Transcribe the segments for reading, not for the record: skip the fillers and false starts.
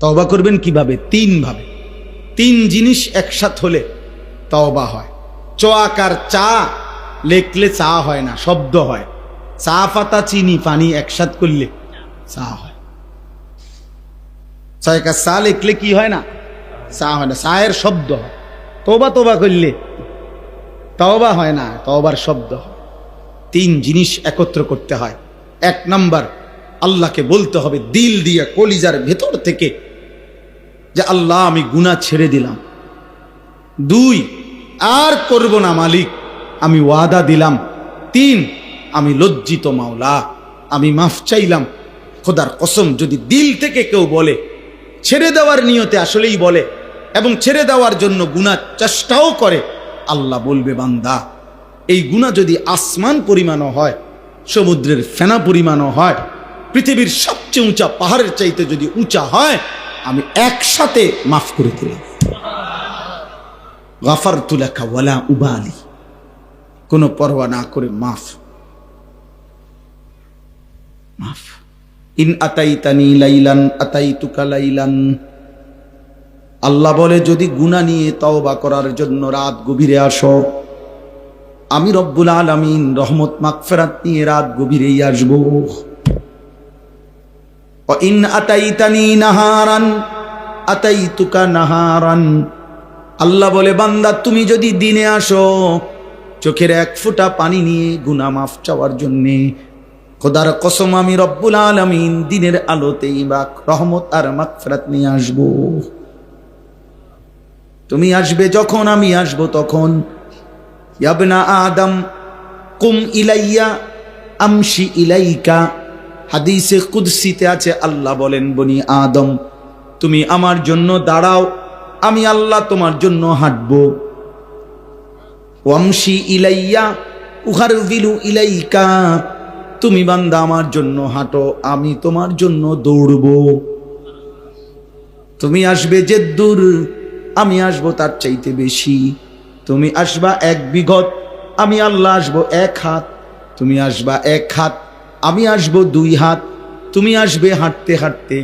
তওবা করবেন কিভাবে? তিন ভাবে। তিন জিনিস একসাথ হলে তওবা হয়। চ আকার চা লেখলে চা হয় না, শব্দ হয়। চা পাতা চিনি পানি একসাথ করলে চা হয়। ছয়কা চা লেখলে কি হয় না? চা হয় না, চায়ের শব্দ হয়। তওবা তওবা করলে তওবা হয় না, তওবার শব্দ হয়। তিন জিনিস একত্র করতে হয়। এক নাম্বার, আল্লাহকে বলতে হবে দিল দিয়ে কলিজার ভেতর থেকে যে আল্লাহ আমি গুনাহ ছেড়ে দিলাম। দুই, আর করব না মালিক, আমি ওয়াদা দিলাম। তিন, আমি লজ্জিত মাওলা, আমি মাফ চাইলাম। খোদার কসম, যদি দিল থেকে কেউ বলে, ছেড়ে দেওয়ার নিয়তে আসলেই বলে এবং ছেড়ে দেওয়ার জন্য গুনাহ চেষ্টাও করে, আল্লাহ বলবে বান্দা এই গুনাহ যদি আসমান পরিমাণও হয়, সমুদ্রের ফেনা পরিমাণও হয়, পৃথিবীর সবচেয়ে উঁচা পাহাড়ের চাইতে যদি উঁচা হয়, আমি একসাথে মাফ করে দিলাম। গাফারতু লাকা ওয়ালা উবালি, কোনো পরোয়া না করে মাফ। মাফ। ইন আতাইতানি লাইলান আতাইতুকা লাইলান, আল্লাহ বলে যদি গুনাহ নিয়ে তওবা করার জন্য রাত গভীরে আসো, আমি রব্বুল আলামিন রহমত মাগফিরাত নিয়ে রাত গভীরেই আসবো। ওয়া ইন আতাইতানি নাহারান আতাইতুকা নাহারান, আল্লাহ বলে বান্দা তুমি যদি দিনে আসো চোখের এক ফোঁটা পানি নিয়ে গুনাহ মাফ চাওয়ার জন্যে, খোদার কসম আমি রব্বুল আলামিন দিনের আলোতেই বা রহমত আর মাগফিরাত নিয়ে আসবো। তুমি আসবে যখন, আমি আসবো তখন। ইয়া ইবনা আদম কুম ইলাইয়া আমশি ইলাইকা, হাদিসে কুদসিতে আছে আল্লাহ বলেন বনি আদম তুমি আমার জন্য দাঁড়াও, আমি আল্লাহ তোমার জন্য হাঁটবো। ওয়ামশি ইলাইয়া উখারবিলু ইলাইকা, তুমি বান্দা আমার জন্য হাঁটো, আমি তোমার জন্য দৌড়বো। তুমি আসবে যে দূর, আমি আসবো তার চাইতে বেশি। তুমি আসবা 1 বিঘত, আমি আল্লাহ আসবো 1 হাত। তুমি আসবা 1 হাত, আমি আসবো 2 হাত। তুমি আসবে হাঁটতে হাঁটতে,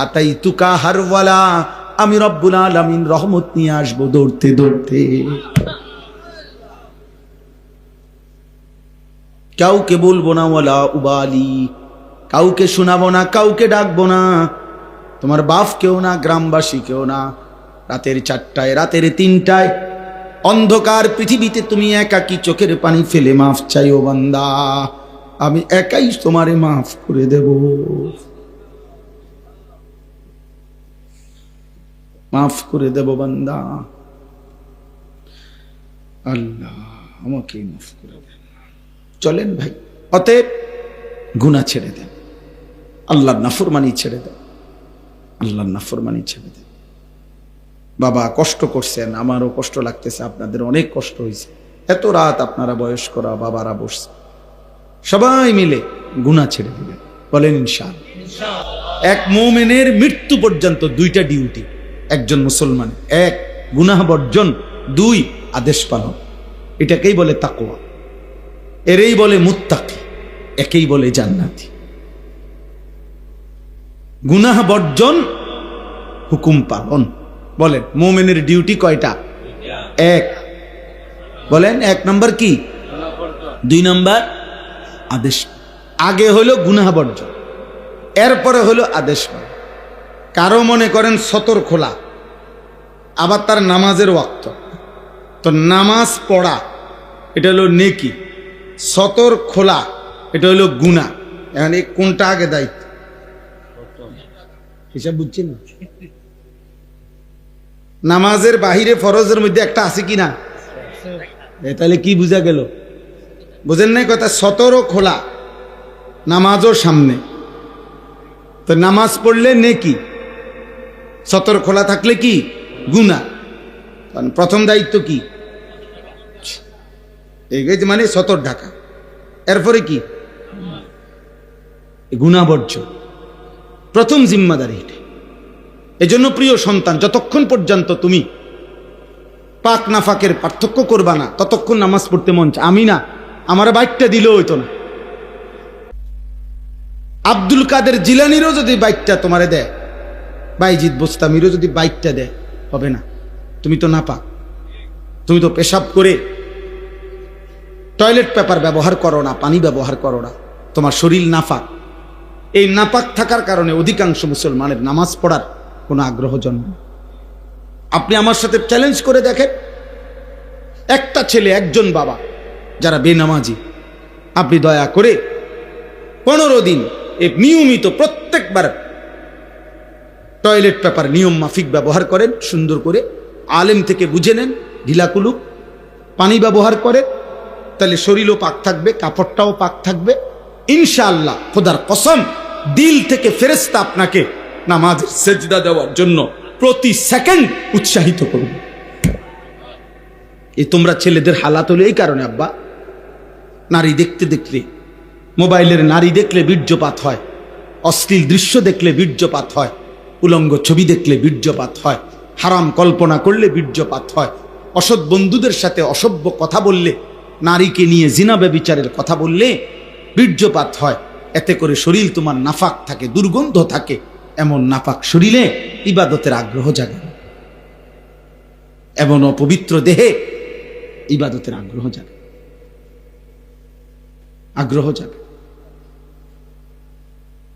আতাইতুকা হারওয়ালা, আমি রব্বুল আলামিন রহমত নিয়ে আসবো দৌড়তে দৌড়তে। কাউকে বলবো না ওয়ালা উবালি, কাউকে শোনাবো না, কাউকে ডাকবো না, তোমার বাপ কেউ না, গ্রামবাসী কেউ না। রাতের 4টায়, রাতের 3টায় অন্ধকার পৃথিবীতে তুমি একাকী চোখের পানি ফেলে মাফ চাইও বান্দা, আমি একাই তোমারে মাফ করে দেব। মাফ করে দেব বান্দা, আল্লাহ আমাকে মাফ করে দেন। চলেন ভাই, অতএব গুনাহ ছেড়ে দেন, আল্লাহর নাফরমানি ছেড়ে দেন, আল্লাহর নাফরমানি ছেড়ে দেন। বাবা কষ্ট করছেন, আমারও কষ্ট লাগতেছে, আপনাদের অনেক কষ্ট হয়েছে। এত রাত আপনারা বয়স্করা বাবারা বসছে, সবাই মিলে গুনাহ ছেড়ে দিবেন, বলেন ইনশাআল্লাহ। এক মুমিনের মৃত্যু পর্যন্ত 2টা ডিউটি একজন মুসলমান: 1 গুনাহ বর্জন, 2 আদেশ পালন। এটাকেই বলে তাকওয়া, এরই বলে মুত্তাকি, একেই বলে জান্নাতি। গুনাহ বর্জন, হুকুম পালন। বলেন মুমিনের ডিউটি কয়টা? 1। বলেন 1 নম্বর কি? 2 নম্বর আদেশ। আগে হলো গুনাহ বর্জন, এরপরে হলো আদেশ পালন। কারো মনে করেন সতর খোলা, আবার তার নামাজের ওয়াক্ত, তো নামাজ পড়া এটা হলো নেকি, সতর খোলা এটা হলো গুনাহ। এখন এই কোনটা আগে দায়িত্ব? হিসাব বুঝছেন না? নামাজের বাহিরে ফরজের মধ্যে একটা আছে কি না? তাহলে কি বুঝা গেল? বুঝেন নাই কথা? সতরও খোলা, নামাজও সামনে, তো নামাজ পড়লে নেকি, সতর খোলা থাকলে কি? গুনাহ। প্রথম দায়িত্ব কি? এই মানে সতর ঢাকা, এরপরে কি? গুনাহ বর্জন, প্রথম জিম্মাদারি এটা। এজন্য প্রিয় সন্তান, যতক্ষণ পর্যন্ত তুমি পাক নাফাকের পার্থক্য করবা না, ততক্ষণ নামাজ পড়তে মন চায়। আমি না, আমার বাইকটা দিলেও হইতো না। আব্দুল কাদের জিলানিরও যদি বাইকটা তোমারে দেয়, বাইজিদ বোস্তামিরও যদি বাইকটা দেয় হবে না, তুমি তো নাপাক, তুমি তো পেশাব করে টয়লেট পেপার ব্যবহার করো না, পানি ব্যবহার করো না, তোমার শরীর নাপাক। এই নাপাক থাকার কারণে অধিকাংশ মুসলমানের নামাজ পড়ার কোনো আগ্রহ জন্মে। আপনি আমার সাথে চ্যালেঞ্জ করে দেখেন, একটা ছেলে, একজন বাবা যারা বেনামাজি, আপনি দয়া করে 15 দিন নিয়মিত প্রত্যেকবার টয়লেট পেপার নিয়ম মাফিক ব্যবহার করেন, সুন্দর করে আলেম থেকে বুঝে নেন, ঢিলাকুলুক পানি ব্যবহার করেন, তাহলে শরীরও পাক থাকবে, কাপড়টাও পাক থাকবে ইনশাআল্লাহ। খোদার কসম, দিল থেকে ফেরেশতা আপনাকে নামাজের সেজদা দেওয়ার জন্য প্রতি সেকেন্ড উৎসাহিত করবে। এই তোমরা ছেলেদের হালাত হলো এই কারণে আব্বা, নারী দেখতে দেখতে, মোবাইলের নারী দেখলে বীর্যপাত হয়, অশ্লীল দৃশ্য দেখলে বীর্যপাত হয়, উলঙ্গ ছবি দেখলে বীর্যপাত হয়, হারাম কল্পনা করলে বীর্যপাত হয়, অসৎ বন্ধুদের সাথে অসভ্য কথা বললে, নারীকে নিয়ে জিনা ব্যভিচারের কথা বললে বীর্যপাত হয়। এতে করে শরীর তোমার নাফাক থাকে, দুর্গন্ধ থাকে। এমন নাফাক শরীরে ইবাদতের আগ্রহ জাগে, এমন অপবিত্র দেহে ইবাদতের আগ্রহ জাগে, আগ্রহ জাগে।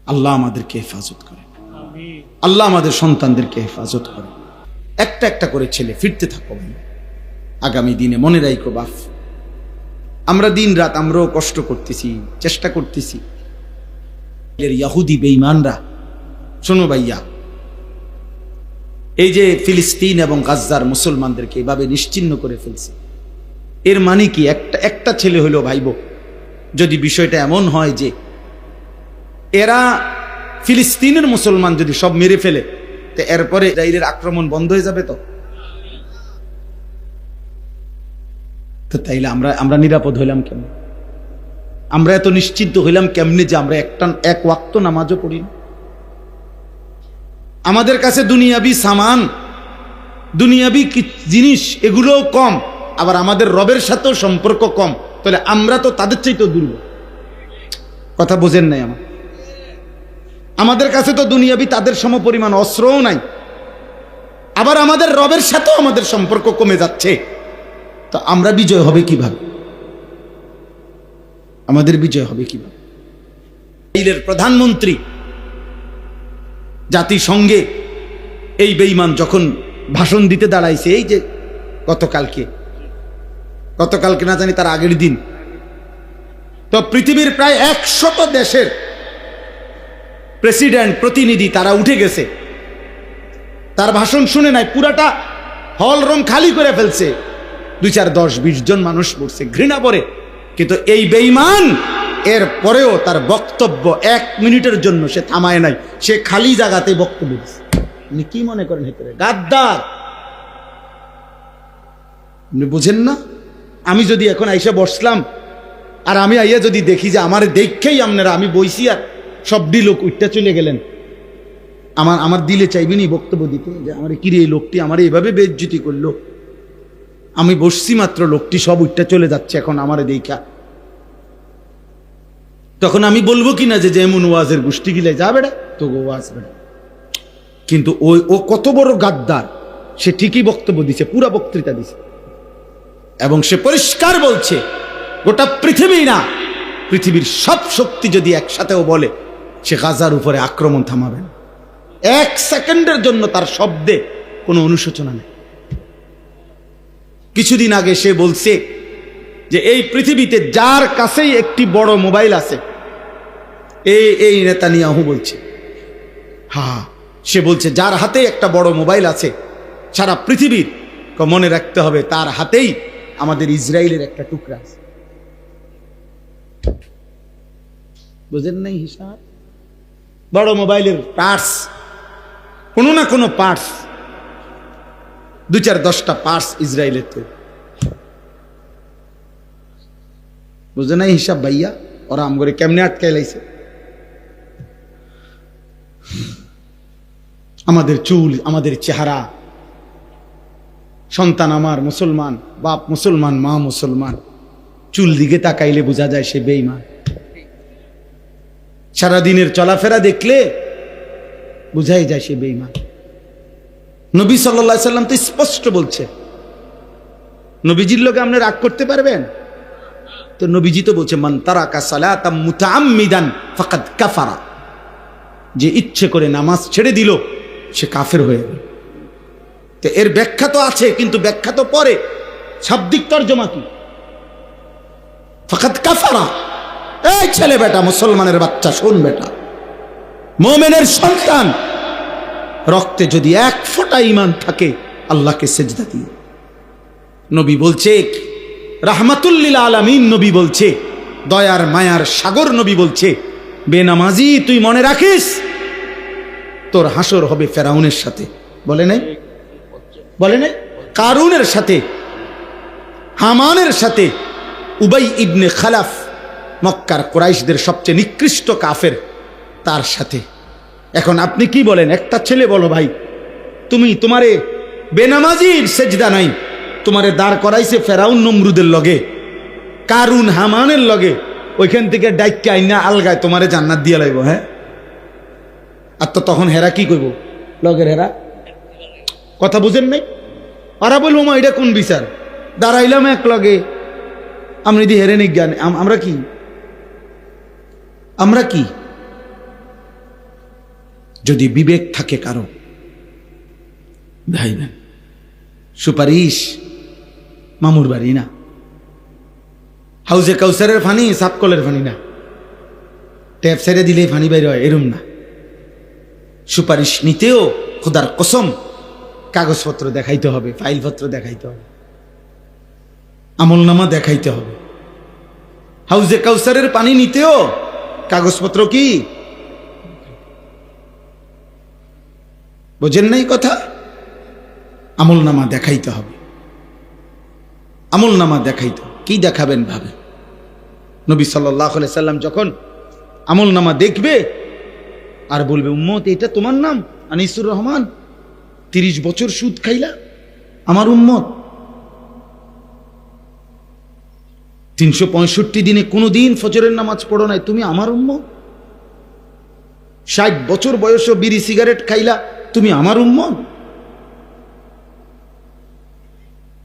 আল্লাহ আমাদেরকে হেফাজত করে, আল্লাহ আমাদের সন্তানদেরকে হেফাজত করে। একটা একটা করে ছেলে ফিরতে থাকো ভাই, আগামী দিনে মনে রাখো বাপ, আমরা দিন রাত আমরাও কষ্ট করতেছি, চেষ্টা করতেছি। ইহুদি বেঈমানরা, শোনো ভাইয়া, এই যে ফিলিস্তিন এবং গাজ্জার মুসলমানদেরকে এভাবে নিশ্চিহ্ন করে ফেলছে, এর মানে কি? একটা ছেলে হইলো ভাইব, যদি বিষয়টা এমন হয় যে এরা ফিলিস্তিনের মুসলমান যদি সব মেরে ফেলে, তো এরপরে ইসরায়েলের আক্রমণ বন্ধ হয়ে যাবে। তো তাইলে আমরা নিরাপদ হইলাম কেমন? আমরা এত নিশ্চিন্ত হইলাম কেমনে যে আমরা এক ওয়াক্ত নামাজও পড়ি না? আমাদের কাছে দুনিয়াবি সামান, দুনিয়াবি জিনিস এগুলোও কম, আবার আমাদের রবের সাথেও সম্পর্ক কম, তাহলে আমরা তো তাদের চাইতেও দুর্বল। কথা বোঝেন নাই? আমাদের কাছে তো দুনিয়াবি তাদের সমপরিমাণ অস্ত্রও নাই, আবার আমাদের রবের সাথেও আমাদের সম্পর্ক কমে যাচ্ছে। তো আমরা বিজয় হবে কিভাবে? আমাদের বিজয় হবে কিভাবে? ইসরায়েলের প্রধানমন্ত্রী জাতিসংঘে এই বেঈমান যখন ভাষণ দিতে দাঁড়াইছে, এই যে গতকালকে না জানি তার আগের দিন, তো পৃথিবীর প্রায় 100 দেশের প্রেসিডেন্ট, প্রতিনিধি তারা উঠে গেছে, তার ভাষণ শুনে নাই, পুরাটা হল রুম খালি করে ফেলছে, 2, 4, 10, 20 জন মানুষ পড়ছে ঘৃণা করে। কিন্তু এই বেঈমান এর পরেও তার বক্তব্য 1 মিনিটের জন্য সে থামায় নাই, সে খালি জায়গাতে বক্তব্য দিচ্ছে। আপনি কি মনে করেন হেতরে গাদ্দার? আপনি বুঝেন না? আমি যদি এখন আইসা বসলাম, আর আমি আইয়া যদি দেখি যে আমার দেখেই আপনারা, আমি বইছি আর সবটি লোক উঠতে চলে গেলেন, আমার দিলে চাইবেনি বক্তব্য দিতে যে আমার কিরে এই লোকটি আমার এইভাবে বেইজ্জতি করলো, আমি বসছি মাত্র, লোকটি সব উঠতে চলে যাচ্ছে এখন আমারে দেখা, তখন আমি বলবো কিনা যে এমন ওয়াজের গোষ্ঠী গিলে যা বেড়া তো ওয়াজ বেড়া। কিন্তু ও কত বড় গাদ্দার, সে ঠিকই বক্তব্য দিছে, পুরা বক্তৃতা দিছে, এবং সে পরিষ্কার বলছে গোটা পৃথিবী না, পৃথিবীর সব শক্তি যদি একসাথেও বলে সে গাজার উপরে আক্রমণ থামাবে না। 1 সেকেন্ডের জন্য তার শব্দে কোনো অনুশোচনা নেই। কিছুদিন আগে সে বলছে যে এই পৃথিবীতে যার কাছেই একটি বড় মোবাইল আছে, এই নেতানিয়াহু বলছে, হ্যাঁ, সে বলছে যার হাতে একটা বড় মোবাইল আছে সারা পৃথিবীর, মনে রাখতে হবে তার হাতেই আমাদের ইসরায়েলের একটা টুকরা আছে। বুঝেন নাই হিসাব? বড় মোবাইলের পার্টস, কোনো না কোনো পার্টস, 2, 4, 10টা পার্টস ইসরায়েলের তৈরি। বুঝে নাই হিসাব ভাইয়া? ওরা আমগরে কেমনে আটকাই লাইছে। আমাদের চুল, আমাদের চেহারা, সন্তান আমার মুসলমান, বাপ মুসলমান, মা মুসলমান, চুল দিকে তাকাইলে বোঝা যায় সে বেঈমান। সারাদিনের চলাফেরা দেখলে বুঝাই যায় সে বেঈমান। নবী সাল্লাল্লাহু আলাইহি সাল্লাম তো স্পষ্ট বলছে, নবীজির লোকে আপনি রাগ করতে পারবেন? তো নবীজি তো বলছে, মান তারাকা সালাতাম মুতাআম্মিদান ফাকাদ কাফারা, যে ইচ্ছে করে নামাজ ছেড়ে দিল সে কাফের হয়ে গেল। তো এর ব্যাখ্যা তো আছে, কিন্তু ব্যাখ্যা তো পরে, শাব্দিক তর্জমা কি? ফাকাদ কাফারা। এই ছেলে বেটা, মুসলমানের বাচ্চা, শোন বেটা, মুমিনের সন্তান, রক্তে যদি এক ফোঁটা ঈমান থাকে আল্লাহকে সিজদা দিও। নবী বলছে, রাহমাতুল লিল আলামিন নবী বলছে, দয়ার মায়ার সাগর নবী বলছে, বেনামাজি তুই মনে রাখিস তোর হাসর হবে ফেরাউনের সাথে। বলে নাই? বলে নাই? কারুনের সাথে, হামানের সাথে, উবাই ইবনে খালাফ, মক্কার কুরাইশদের সবচেয়ে নিকৃষ্ট কাফের, তার সাথে। এখন আপনি কি বলেন? একটা ছেলে বলো, ভাই তুমি তোমারে বেনামাজির সেজদা নাই, তোমারে দাঁড় করাইছে ফেরাউন নমরুদের লগে, কারুন হামানের লগে, ওইখান থেকে ডাইকে আইনা আলগায় তোমারে জান্নাত দিয়ে লাইব। হ্যাঁ, আর তো তখন হেরা কি করবো? লগের হেরা কথা বুঝেন নাই? ওরা বলবো, মা এটা কোন বিচার? দাঁড়াইলাম এক লগে, আমি যদি হেরে নি জ্ঞান, আমরা কি? আমরা কি? যদি বিবেক থাকে কারো, ভাই বোন, সুপারিশ মামুর বাড়ি না, হাউজে কাউসারের ফানি সাপকলের ফানি না, ট্যাপ ছেড়ে দিলেই ফানি বাইর হয়, এরম না। সুপারিশ নিতেও খোদার কসম কাগজপত্র দেখাইতে হবে, ফাইলপত্র দেখাইতে হবে, আমলনামা দেখাইতে হবে। হাউজে কাউসারের পানি নিতেও কাগজপত্র কি বোঝেন নাই কথা? আমলনামা দেখাইতে হবে, আমলনামা দেখাইতে। কি দেখাবেন ভাবে? নবী সাল্লাল্লাহু আলাইহি সাল্লাম যখন আমলনামা দেখবে আর বলবে, উম্মত এটা তোমার নাম আনিসুর রহমান, 30 বছর সুদ খাইলা, আমার উম্মত, 365 দিনে কোনোদিন ফজরের নামাজ পড়ো নাই, তুমি আমার উম্মত। 60 বছর বয়সে বিড়ি সিগারেট খাইলা, তুমি আমার উম্মত।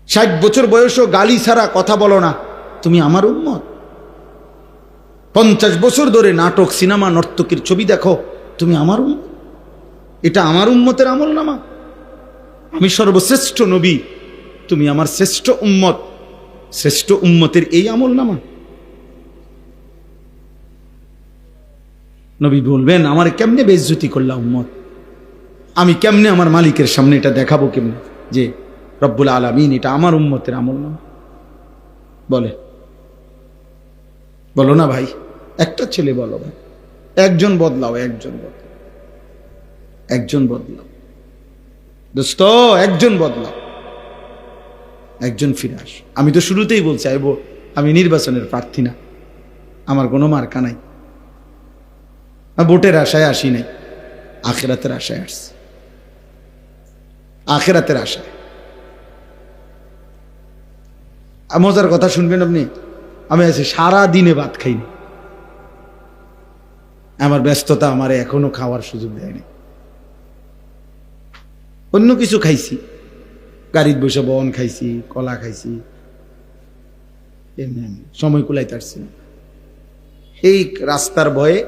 60 বছর বয়সে গালি ছাড়া কথা বলো না, তুমি আমার উম্মত। 50 বছর ধরে নাটক, সিনেমা, নর্তকীর ছবি দেখো, তুমি আমার উম্মত। এটা আমার উম্মতের আমলনামা। আমি সর্বশ্রেষ্ঠ নবী, তুমি আমার শ্রেষ্ঠ উম্মত, শ্রেষ্ঠ উম্মতের এই আমলনামা। নবী বলবেন, আমার কেমনে বেইজ্জতি করলা উম্মত, আমি কেমনে আমার মালিকের সামনে এটা দেখাবো, কেমনে যে রব্বুল আলামিন এটা আমার উম্মতের আমলনামা? বলে, বলো না ভাই, একটা ছেলে বলো ভাই, একজন বদলাও, একজন বদলাও, একজন বদলাও দোস্ত, একজন বদলাও, একজন ফিরে আস। আমি তো শুরুতেই বলছি, আমি নির্বাচনের প্রার্থী না, আমার কোনো মার্কা নাই, ভোটের আশায় আসি নাই, আখিরাতের আশায় আসছি, আখিরাতের আশায়। মজার কথা শুনবেন আপনি, আমি আছি সারা দিনে ভাত খাইনি, আমার ব্যস্ততা আমার এখনো খাওয়ার সুযোগ দেয়নি। অন্য কিছু খাইছি, গাড়ির বসে বন খাইছি, কলা খাইছি, এমনি সময় কুলাইতে পারছি না। এই রাস্তার ভয়ে,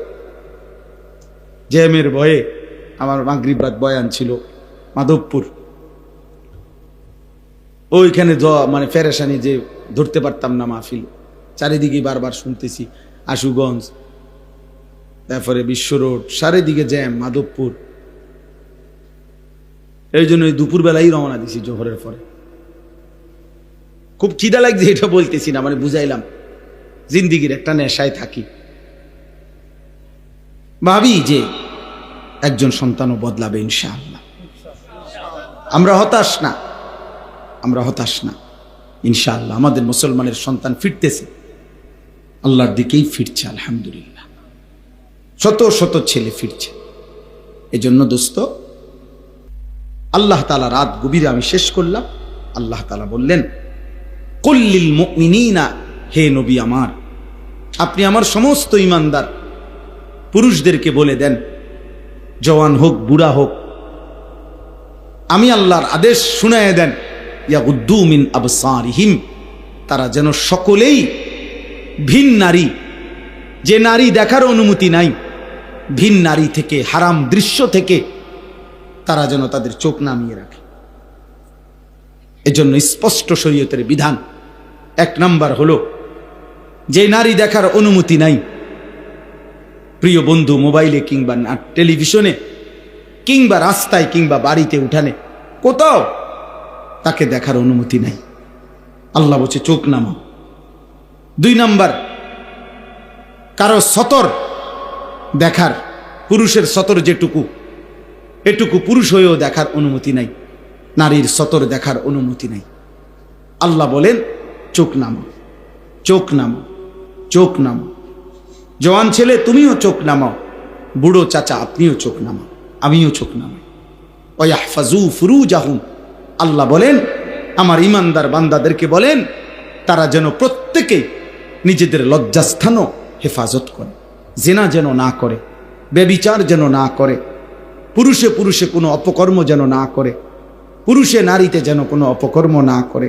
জ্যামের ভয়ে, আমার মাগরিব রাত বয়ান ছিল মাধবপুর, ওইখানে মানে ফেরেশানি যে ধরতে পারতাম না মাহফিল, চারিদিকে বারবার শুনতেছি আশুগঞ্জ, তারপরে বিশ্ব রোড, চারিদিকে জ্যাম, মাধবপুর। এই জন্য দুপুরবেলাই রওনা দিছি জোহরের পরে। খুব খিদা লাগছে, এটা বলতেছি না, মানে বুঝাইলাম, জিন্দিগির একটা নেশায় থাকি। ভাবি যে একজন সন্তানও বদলাবে ইনশাআল্লাহ। আমরা হতাশ না, আমরা হতাশ না, ইনশাআল্লাহ আমাদের মুসলমানের সন্তান ফিরতেছে, আল্লাহর দিকেই ফিরছে, আলহামদুলিল্লাহ। শত শত ছেলে ফিরছে। এজন্য দোস্ত, আল্লাহ তাআলা রাত গভীরে আমি শেষ করলাম। আল্লাহ তাআলা বললেন, কুল্লিল মুমিনিনা, হে নবী আমার, আপনি আমার সমস্ত ঈমানদার পুরুষদেরকে বলে দেন, জওয়ান হোক বুড়া হোক, আমি আল্লাহর আদেশ শুনায়ে দেন, ইয়াগুদ্দু মিন আবসারিহিম, তারা যেন সকলেই ভিন নারী, যে নারী দেখার অনুমতি নাই, ভিন নারী থেকে, হারাম দৃশ্য থেকে তারা যেন তাদের চোখ নামিয়ে রাখে। এজন্য স্পষ্ট শরীয়তের বিধান। 1 নাম্বার হলো, যে নারী দেখার অনুমতি নাই, প্রিয় বন্ধু, মোবাইলে কিংবা টেলিভিশনে কিংবা রাস্তায় কিংবা বাড়িতে উঠানে কোথাও তাকে দেখার অনুমতি নাই, আল্লাহ বলছে চোখ নামাও। 2 নাম্বার, কারো সতর দেখার, পুরুষের সতর যেটুকু, এটুকু পুরুষ হয়েও দেখার অনুমতি নাই, নারীর সতর দেখার অনুমতি নাই। আল্লাহ বলেন চোখ নামাও, চোখ নামাও, চোখ নামাও। জওয়ান ছেলে তুমিও চোখ নামাও, বুড়ো চাচা আপনিও চোখ নামাও, আমিও চোখ নামাই। ওয়াহফাজু ফুরুজাহুম, আল্লাহ বলেন আমার ইমানদার বান্দাদেরকে বলেন তারা যেন প্রত্যেকে নিজেদের লজ্জাস্থানও হেফাজত করে, জিনা যেন না করে, ব্যভিচার যেন না করে, পুরুষে পুরুষে কোনো অপকর্ম যেন না করে, পুরুষে নারীতে যেন কোনো অপকর্ম না করে,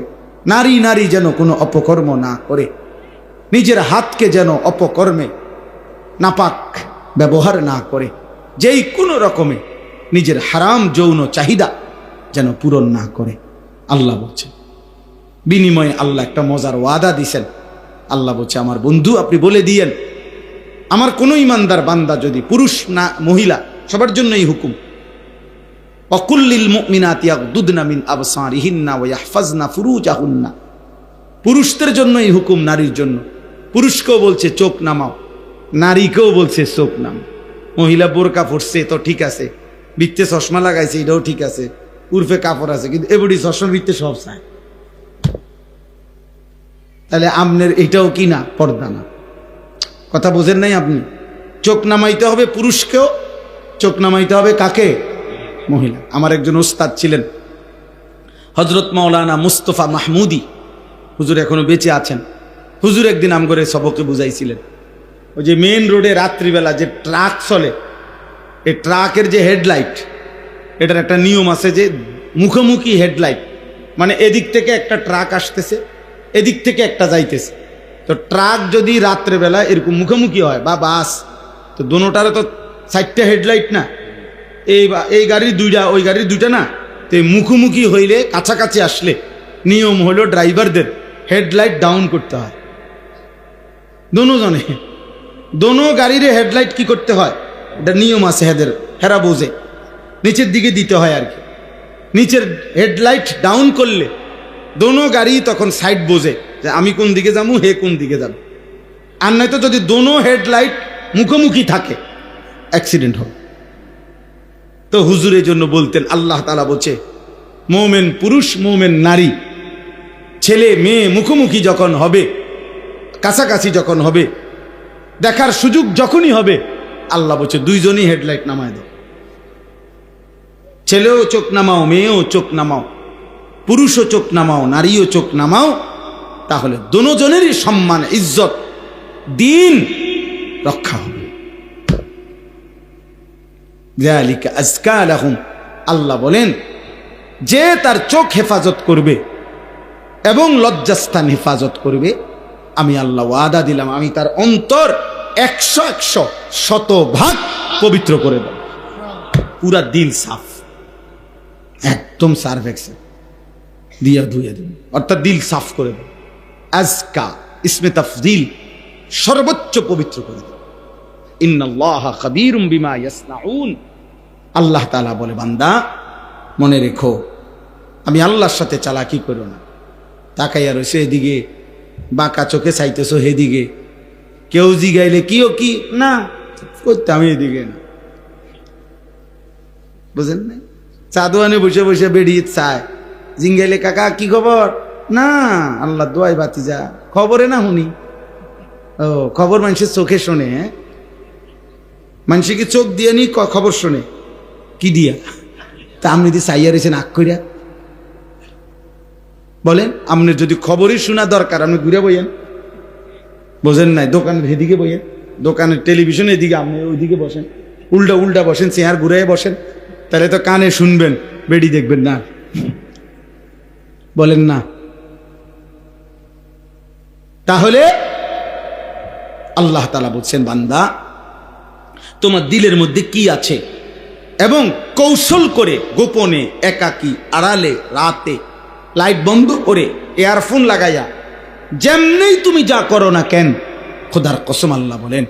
নারী নারী যেন কোনো অপকর্ম না করে, নিজের হাতকে যেন অপকর্মে নাপাক ব্যবহার না করে, যেই কোনো রকমে নিজের হারাম যৌন চাহিদা যেন পূরণ না করে। আল্লাহ বলছে বিনিময়ে আল্লাহ একটা মজার ওয়াদা দিছেন। আল্লাহ বলছে আমার বন্ধু আপনি বলে দিয়েন, আমার কোনো ইমানদার বান্দা যদি, পুরুষ না মহিলা সবার জন্যই হুকুম, ওয়াকুল্লিল মুমিনাতি ইয়াগদুদনা মিন আবসারিহিন্না ওয়া ইয়াহফাজনা ফুরুজাহুন্না, পুরুষদের জন্যই হুকুম, নারীর জন্য। পুরুষকেও বলছে চোখ নামাও, নারীকেও বলছে চোখ নামাও। মহিলা বোরকা পরছে তো ঠিক আছে, বৃত্তে চশমা লাগাইছে এটাও ঠিক আছে, উর্ফে কাপড় আছে, কিন্তু এবারই চশমা বৃত্তে সব চায়, তাহলে আপনার এটাও কি না পর্দা না? কথা বোঝেন নাই আপনি? চোখ নামাইতে হবে পুরুষকেও, চোখ নামাইতে হবে কাকে? মহিলা। আমার একজন ওস্তাদ ছিলেন হযরত মাওলানা মুস্তফা মাহমুদি, হুজুর এখনো বেঁচে আছেন। হুজুর একদিন আমগরে সবকে বুঝাইছিলেন, ওই যে মেইন রোডে রাত্রিবেলা যে ট্রাক চলে, এই ট্রাকের যে হেডলাইট, এটার একটা নিয়ম আছে যে মুখোমুখি হেডলাইট, মানে এদিক থেকে একটা ট্রাক আসতেছে, এদিক থেকে একটা যাইতেছে, তো ট্রাক যদি রাত্রেবেলা এরকম মুখোমুখি হয় বা বাস, তো দোনোটারে তো 4টা হেডলাইট না, এই গাড়ির 2টা ওই গাড়ির 2টা না, তো মুখোমুখি হইলে কাছাকাছি আসলে নিয়ম হলো ড্রাইভারদের হেডলাইট ডাউন করতে হয়। দোনোজনে, দোনো গাড়ির হেডলাইট কি করতে হয়, এটা নিয়ম আছে হেদের, হেরা বোঝে, নিচের দিকে দিতে হয় আর কি। নিচের হেডলাইট ডাউন করলে দোনো গাড়ি তখন সাইড বোঝে যে আমি কোন দিকে যাবো, হে কোন দিকে যাবো। আর নয়তো যদি দোনো হেডলাইট মুখোমুখি থাকে অ্যাক্সিডেন্ট হবে। তো হুজুরের জন্য বলতেন, আল্লাহ তাআলা বলছে মোমেন পুরুষ মোমেন নারী, ছেলে মেয়ে মুখোমুখি যখন হবে, কাছাকাছি যখন হবে, দেখার সুযোগ যখনই হবে, আল্লাহ বলছে দুইজনই হেডলাইট নামায় দাও। ছেলেও চোখ নামাও, মেয়েও চোখ নামাও, পুরুষও চোখ নামাও, নারীও চোখ নামাও, তাহলে দুজনেরই সম্মান ইজ্জত দিন রক্ষা হবে। যালিকা আজকা লাহুম, আল্লাহ বলেন যে তার চোখ হেফাজত করবে এবং লজ্জাস্থান হেফাজত করবে, আমি আল্লাহ ওয়াদা দিলাম আমি তার অন্তর 100 শতভাগ পবিত্র করে দেব। পুরা দিল সাফ, একদম সার্ভেক্সে দিয়া ধুয়ে দেব, অর্থাৎ দিল সাফ করে দেব। আজকা ইসমে তাফজিল, সর্বোচ্চ পবিত্র করে দেব। ইন্নাল্লাহা খাবীরুম বিমা ইয়াসনাউন, আল্লাহ তাআলা বলে বান্দা মনে রেখো আমি আল্লাহর সাথে চালাকি করো না। তাকাইয়া রয়েছে এদিকে, বাঁকা চোখে চাইতেছো হেদিকে, কেউ জিগাইলে কিও কি না করতে, আমি এদিকে না, বুঝেন না? চা দোয়ানে বসে বসে বেরিয়ে চায়, জিঙ্গাইলে কাকা কি খবর, না আল্লাহ দোয়াই বাতিজা, খবরে না শুনি। ও খবর মানুষের চোখে শোনে, হ্যাঁ মানুষে কি চোখ দিয়ে নি খবর শোনে, কি দিয়া? তা আপনি যদি চাইয়া রয়েছেন আগ করিয়া বলেন, আপনার যদি খবরই শোনা দরকার আপনি ঘুরে বইয়েন, বোঝেন নাই? দোকানের এদিকে বইয়েন, দোকানের টেলিভিশন এদিকে, আপনি ওইদিকে বসেন, উল্টা উল্টা বসেন, চেয়ার ঘুরে বসেন, তাহলে তো কানে শুনবেন, বেডি দেখবেন না, বলেন না? তাহলে আল্লাহ তাআলা বলছেন, বান্দা তোমার দিলের মধ্যে কি আছে, এবং কৌশল করে গোপনে, একাকী, আড়ালে, রাতে, লাইট বন্ধ করে, ইয়ারফোন লাগাইয়া, যেমনি তুমি যা করো না কেন, খোদার কসম আল্লাহ বলেন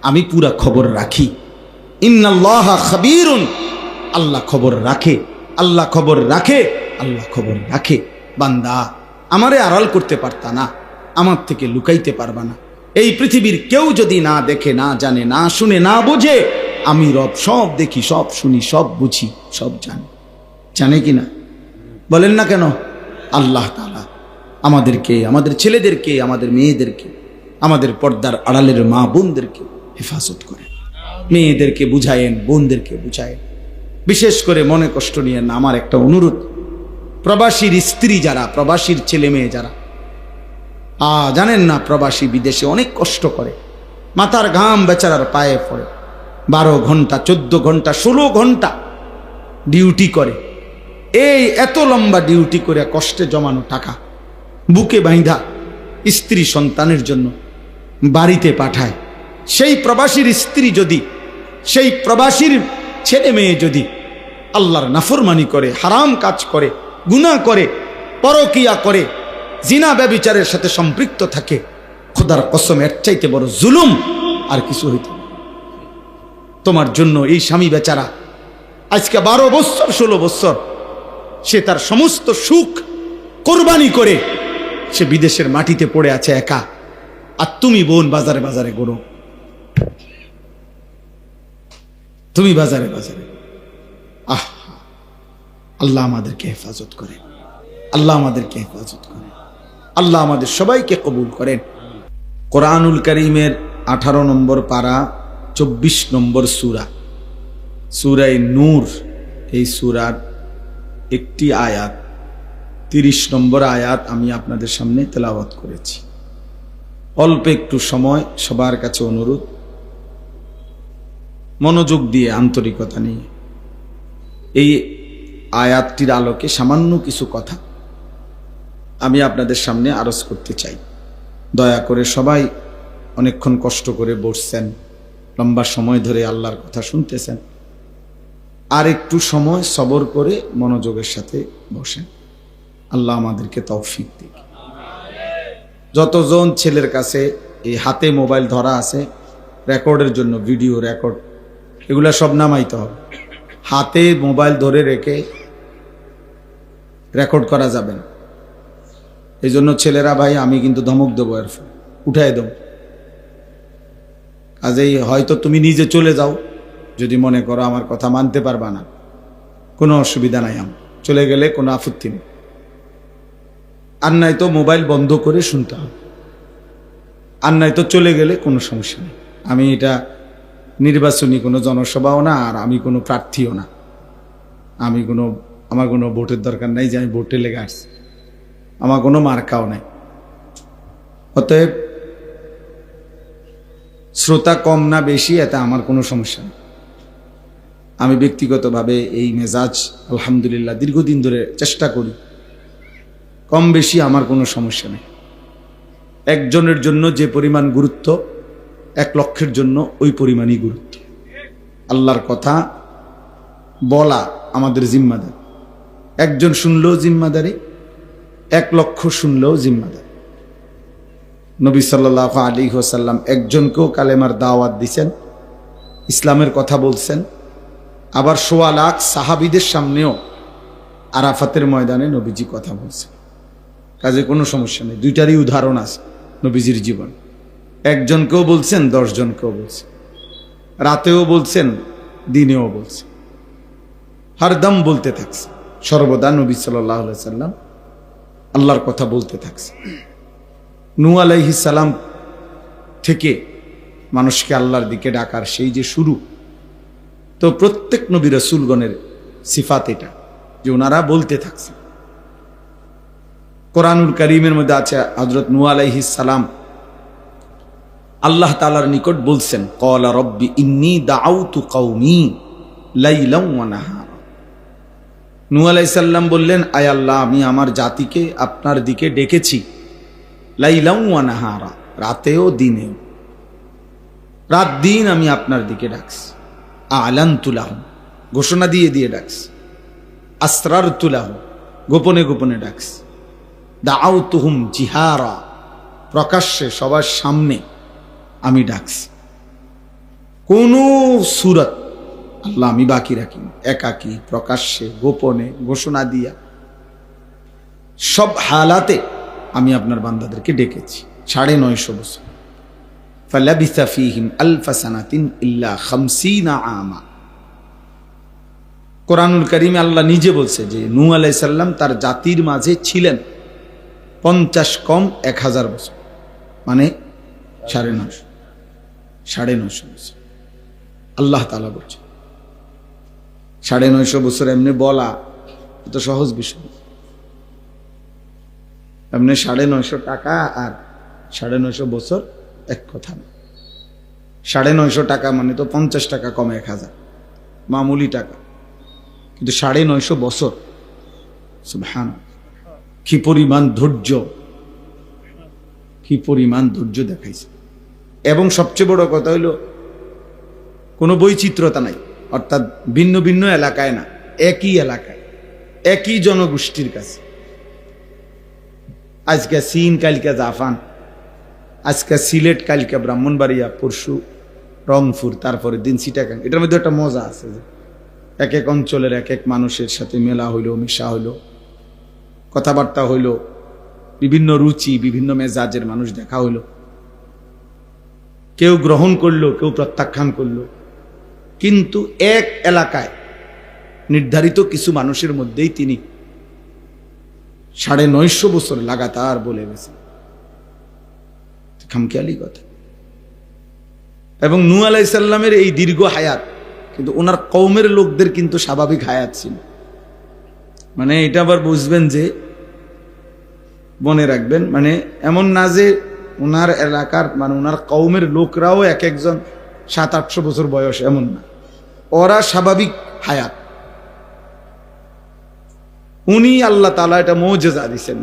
আমি পুরা খবর রাখি। ইন্নাল্লাহা খাবীরুন, আল্লাহ খবর রাখে, আল্লাহ খবর রাখে, আল্লাহ খবর রাখে। বান্দা আমারে আড়াল করতে পারতা না, আমার থেকে লুকাইতে পারবা না। এই পৃথিবীর কেউ যদি না দেখে, না জানে, না শুনে, না বোঝে, আমি রব সব দেখি, সব শুনি, সব বুঝি, সব জানি। জানে কি না? বলেন না কেন? আল্লাহ তাআলা আমাদেরকে, আমাদের ছেলেদেরকে, আমাদের মেয়েদেরকে, আমাদের পর্দার আড়ালের মা বোনদেরকে হেফাজত করেন। মেয়েদেরকে বুঝায়েন, বোনদেরকে বুঝায়েন। বিশেষ করে মনে কষ্ট নিয়েন না। আমার একটা অনুরোধ, প্রবাসীর স্ত্রী যারা, প্রবাসীর ছেলে মেয়ে যারা, জানেন না প্রবাসী বিদেশে অনেক কষ্ট করে, মাথার ঘাম বেচারার পায়ে পড়ে, 12 ঘন্টা, 14 ঘন্টা, 16 ঘন্টা ডিউটি করে। এই এত লম্বা ডিউটি করে কষ্টে জমানো টাকা বুকে বাঁধা স্ত্রী সন্তানের জন্য বাড়িতে পাঠায়। সেই প্রবাসীর স্ত্রী যদি, সেই প্রবাসীর ছেলে মেয়ে যদি আল্লাহর নাফরমানি করে, হারাম কাজ করে, গুনাহ করে, পরকিয়া করে, জিনা ব্যভিচারের সাথে সম্পৃক্ত থাকে, খোদার কসম এর চাইতে বড় জুলুম আর কিছু হইতে। তোমার জন্য এই স্বামী বেচারা আজকে 12 বছর 16 বছর সে তার সমস্ত সুখ কোরবানি করে সে বিদেশের মাটিতে পড়ে আছে একা, আর তুমি বোন বাজারে বাজারে ঘোরো, তুমি বাজারে বাজারে। আল্লাহ আমাদেরকে হেফাজত করে, আল্লাহ আমাদেরকে হেফাজত করে, আল্লাহ আমাদের সবাইকে কবুল করেন। কোরআনুল কারীমের 18 নম্বর পারা, 24 নম্বর সূরা, সূরা নূর, এই সূরার একটি আয়াত, 30 নম্বর আয়াত আমি আপনাদের সামনে তেলাওয়াত করেছি। অল্প একটু সময়, সবার কাছে অনুরোধ, মনোযোগ দিয়ে, আন্তরিকতা নিয়ে এই আয়াতটির আলোকে সামান্য কিছু কথা আমি আপনাদের সামনে আরজ করতে চাই। দয়া করে সবাই অনেকক্ষণ কষ্ট করে বসছেন, লম্বা সময় ধরে আল্লাহর কথা শুনতেছেন, আর একটু সময় সবর করে মনোযোগের সাথে বসেন। আল্লাহ আমাদেরকে তৌফিক দিক। যতজন ছেলের কাছে এই হাতে মোবাইল ধরা আছে রেকর্ডের জন্য, ভিডিও রেকর্ড, এগুলা সব নামাইতে হবে। হাতে মোবাইল ধরে রেখে রেকর্ড করা যাবে না। এই জন্য ছেলেরা, ভাই আমি কিন্তু ধমক দেবো, এর উঠাই দেব। কাজেই হয়তো তুমি নিজে চলে যাও, যদি মনে করো আমার কথা মানতে পারবা না, কোনো অসুবিধা নাই, আমি চলে গেলে কোনো আপত্তি নেই। আর নাই তো মোবাইল বন্ধ করে শুনতে হবে, আর নাই তো চলে গেলে কোনো সমস্যা নেই। আমি এটা নির্বাচনী কোনো জনসভাও না, আর আমি কোনো প্রার্থীও না, আমার কোনো ভোটের দরকার নাই যে আমি ভোটে লেগে আসছি, আমার কোনো মার্কাও নাই। অতএব শ্রোতা কম না বেশি এতে আমার কোনো সমস্যা নেই। আমি ব্যক্তিগতভাবে এই মেজাজ আলহামদুলিল্লাহ দীর্ঘদিন ধরে চেষ্টা করি, কম বেশি আমার কোনো সমস্যা নেই। একজনের জন্য যে পরিমাণ গুরুত্ব, 1 লক্ষের জন্য ওই পরিমাণই গুরুত্ব। আল্লাহর কথা বলা আমাদের জিম্মাদারি, একজন শুনলেও জিম্মাদারি, 1 লক্ষ শুনলেও জিম্মাদারি। নবী সাল্লাল্লাহু আলাইহি ওয়াসাল্লাম একজনকেও কালেমার দাওয়াত দিয়েছেন, ইসলামের কথা বলছেন, আবার 1.25 লাখ সাহাবীদের সামনেও আরাফাতের ময়দানে নবীজি কথা বলছেন। কাজে কোনো সমস্যা নেই, দুইটারই উদাহরণ আছে নবীজির জীবন। একজনকেও বলছেন, 10 জনকেও বলছেন, রাতেও বলছেন, দিনেও বলছেন, হরদম বলতে থাকছে। সর্বদা নবী সাল্লাল্লাহু আলাইহি ওয়াসাল্লাম আল্লাহর কথা বলতে থাকছে। নূহ আলাইহিস সালাম থেকে মানুষকে আল্লাহর দিকে ডাকার সেই যে শুরু, তো প্রত্যেক নবী রাসূলগণের সিফাত এটা যে ওনারা বলতে থাকছে। কোরআনুল কারীমের মধ্যে আছে হযরত নূহ আলাইহিস সালাম আল্লাহ তাআলার নিকট বলছেন, ক্বালা রব্বি ইন্নী দাআউতু কওমি লাইলাম ওয়া নাহারা, নূহ আলাইহিস সালাম বললেন, আয় আল্লাহ, আমি আমার জাতিকে আপনার দিকে ডেকেছি লাইলাম ওয়া নাহারা, রাতেও দিনেও, রাত দিন আমি আপনার দিকে ডাকছি। আ'লানতু লাহুম, ঘোষণা দিয়ে দিয়ে ডাকছি। আসরারতু লাহুম, গোপনে গোপনে ডাকছি। দাআউতুহুম জিহারা, প্রকাশ্যে সবার সামনে আমি ডাকছি। কোন সূরত আল্লাহ আমি বাকি রাখিনি, একাকী, প্রকাশ্যে, গোপনে, ঘোষণা দিয়া, সব হালাতে আমি আপনার বান্দাদেরকে ডেকেছি 950 বছর। ফালাবিসা ফীহিম আলফা সানাতিন ইল্লা 50 আমা। কোরআনুল কারীমে আল্লাহ নিজে বলছে যে নূহ আলাইহিস সালাম তার জাতির মাঝে ছিলেন 50 কম 1000 বছর, মানে 950 বছর। আল্লাহ তাআলা বলছে 950 বছর এমনি বলা এত সহজ বিষয়। এমনি 950 টাকা আর 950 বছর এক কথা না। 950 টাকা মানে তো 50 টাকা কম 1000, মামুলি টাকা, কিন্তু 950 বছর, সুবহানাল্লাহ, কি পরিমাণ ধৈর্য, কি পরিমাণ ধৈর্য দেখাইছে। এবং সবচেয়ে বড় কথা হইল কোনো বৈচিত্র্যতা নাই, অর্থাৎ ভিন্ন ভিন্ন এলাকায় না, একই এলাকায়, একই জনগোষ্ঠীর কাছে। আজকে চীন, কালকে জাপান, আজকে সিলেট, কালকে ব্রাহ্মণবাড়িয়া, পরশু রংপুর, তারপরে দিন চিটাগাং। এটার মধ্যে একটা মজা আছে যে এক এক অঞ্চলের এক এক মানুষের সাথে মেলা হইল, মিশা হইল, কথাবার্তা হইল, বিভিন্ন রুচি, বিভিন্ন মেজাজের মানুষ দেখা হইল। কেউ গ্রহণ করলো, কেউ প্রত্যাখ্যান করলো, কিন্তু এক এলাকায় নির্ধারিত কিছু মানুষের মধ্যেই তিনি 950 বছর লাগাতার বলে গেছেন। খামখেয়ালি কথা। এবং নূহ আলাইহিস সালামের এই দীর্ঘ হায়াত কিন্তু ওনার কওমের লোকদের কিন্তু স্বাভাবিক হায়াত ছিল। মানে এটা আবার বুঝবেন যে, মনে রাখবেন, মানে এমন না যে ওনার এলাকার, মানে ওনার কওমের লোকরাও এক একজন 700-800 বছর বয়স, এমন না। ওরা স্বাভাবিক হায়াত। উনি আল্লাহ তাআলা এটা মুজিজা দিয়েছেন,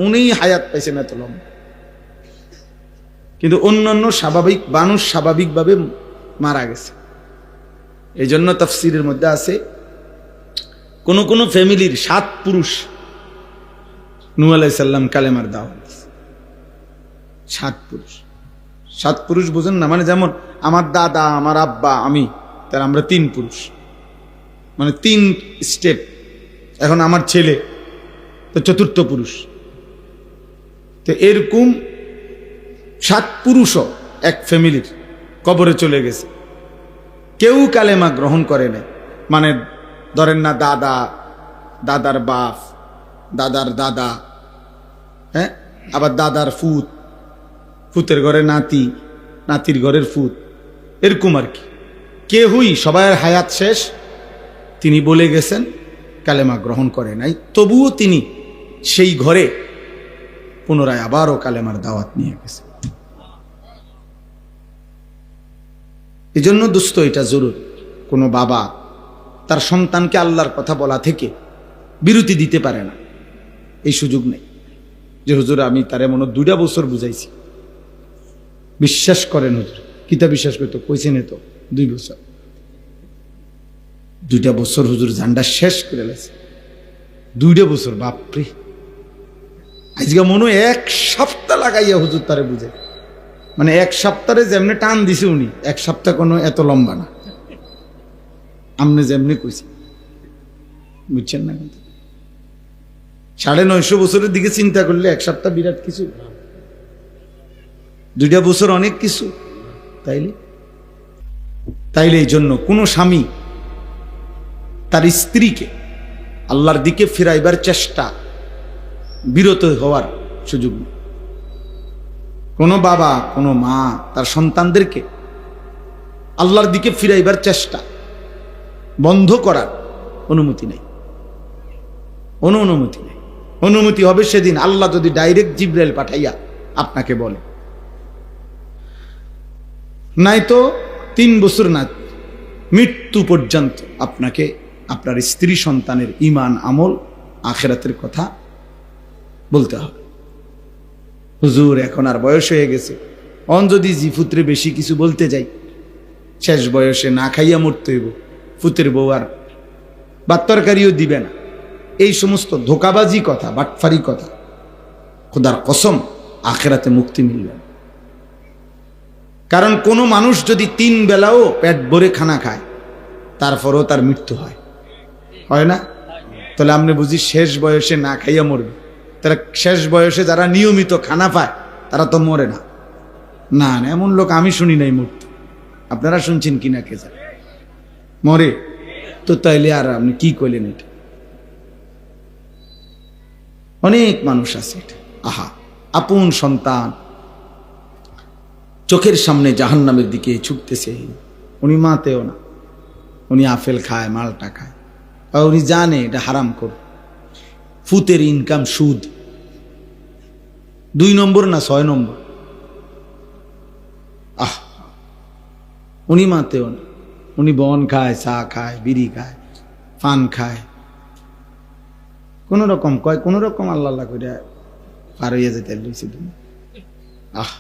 উনি হায়াত পাইছেন এত লম্বা। কিন্তু অন্যান্য স্বাভাবিক মানুষ স্বাভাবিকভাবে মারা গেছে। এই জন্য তাফসীরের মধ্যে আছে কোন কোন ফ্যামিলির 7 পুরুষ নূহ আলাইহিস সালাম কালেমার দাওয়াত দিয়েছে। 7 পুরুষ, 7 পুরুষ বুঝেন না? মানে যেমন আমার দাদা, আমার আব্বা, আমি, তার আমরা 3 পুরুষ, মানে 3 স্টেপ। এখন আমার ছেলে তো 4র্থ পুরুষ। তো এরকম 7 পুরুষও এক ফ্যামিলির কবরে চলে গেছে, কেউ কালেমা গ্রহণ করে নাই। মানে ধরেন না, দাদা, দাদার বাপ, দাদার দাদা, হ্যাঁ, আবার দাদার ফুত, ফুতের ঘরে নাতি, নাতির ঘরের ফুত, এরকম আর কি। কেউই, সবাই হায়াত শেষ, তিনি বলে গেছেন, কালেমা গ্রহণ করে নাই। তবুও তিনি সেই ঘরে পুনরায় আবারও কালেমার দাওয়াত নিয়ে গেছেন। এই জন্য দোস্ত, এটা জরুরি। কোনো বাবা তার সন্তানকে আল্লাহর কথা বলা থেকে বিরতি দিতে পারে না, এই সুযোগ নেই যে হুজুর আমি তারে মনে 2টা বছর বুঝাইছি। বিশ্বাস করেন হুজুর, কিতা বিশ্বাস করতো, কইছেন তো 2 বছর, 2টা বছর হুজুর জান্ডা শেষ করে লেছে। 2টা বছর, বাপরে। আজকে মনে 1 সপ্তাহ লাগাইয়া হুজুর তারে বুঝে, মানে 1 সপ্তাহে যেমনি টান দিছে উনি, 1 সপ্তাহ কোনো এত লম্বা না, আমনে যেমনি কইছি, বুঝছেন না? কিন্তু 950 বছরের দিকে চিন্তা করলে 1 সপ্তাহ বিরাট কিছু, 2টা বছর অনেক কিছু। তাইলে এই জন্য কোন স্বামী তার স্ত্রীকে আল্লাহর দিকে ফিরাইবার চেষ্টা, বিরত হওয়ার সুযোগ নেই। কোনো বাবা, কোনো মা তার সন্তানদেরকে আল্লাহর দিকে ফিরাইবার চেষ্টা বন্ধ করার অনুমতি নেই, অনুমতি নেই। অনুমতি হবে সেদিন আল্লাহ যদি ডাইরেক্ট জিবরাইল পাঠাইয়া আপনাকে বলে, নাই তো 3 বছর না, মৃত্যু পর্যন্ত আপনাকে আপনার স্ত্রী সন্তানের ঈমান আমল আখিরাতের কথা বলতে হবে। হুজুর এখন আর বয়স হয়ে গেছে, যদি জিফুত্রে বেশি কিছু বলতে যাই, শেষ বয়সে না খাইয়া মরতে হইব, ফুতের বউ আর ভাত তরকারিও দিবে না, এই সমস্ত ধোকাবাজি কথা, বাটফারি কথা, খোদার কসম আখিরাতে মুক্তি মিলবে। কারণ কোনো মানুষ যদি 3 বেলাও পেট ভরে খানা খায়, তারপরও তার মৃত্যু হয় না? তাহলে আপনি বুঝি শেষ বয়সে না খাইয়া মরবে। তারা শেষ বয়সে যারা নিয়মিত খানা পায় তারা তো মরে না। না না, এমন লোক আমি শুনি নাই মরতে। আপনারা শুনছেন কিনা কে জানে, মরে তো তাইলে আর আপনি কি কইলেন? এটা অনেক মানুষ আছে, এটা আহা, আপন সন্তান চোখের সামনে জাহান্নামের দিকে ছুটতেছে, উনি মাতেও না, উনি আপেল খায়, মালটা খায়, আর উনি জানে এটা হারাম করে। ফুতের ইনকাম সুদ, 2 নম্বর না 6 নম্বর। আহ, উনি মাতেও না, উনি বন খায়, চা খায়, বিড়ি খায়, পান খায়, কোন রকম কয়, কোন রকম আল্লাহ আল্লাহ করে পার হইয়া যেতে লইছে। আহ,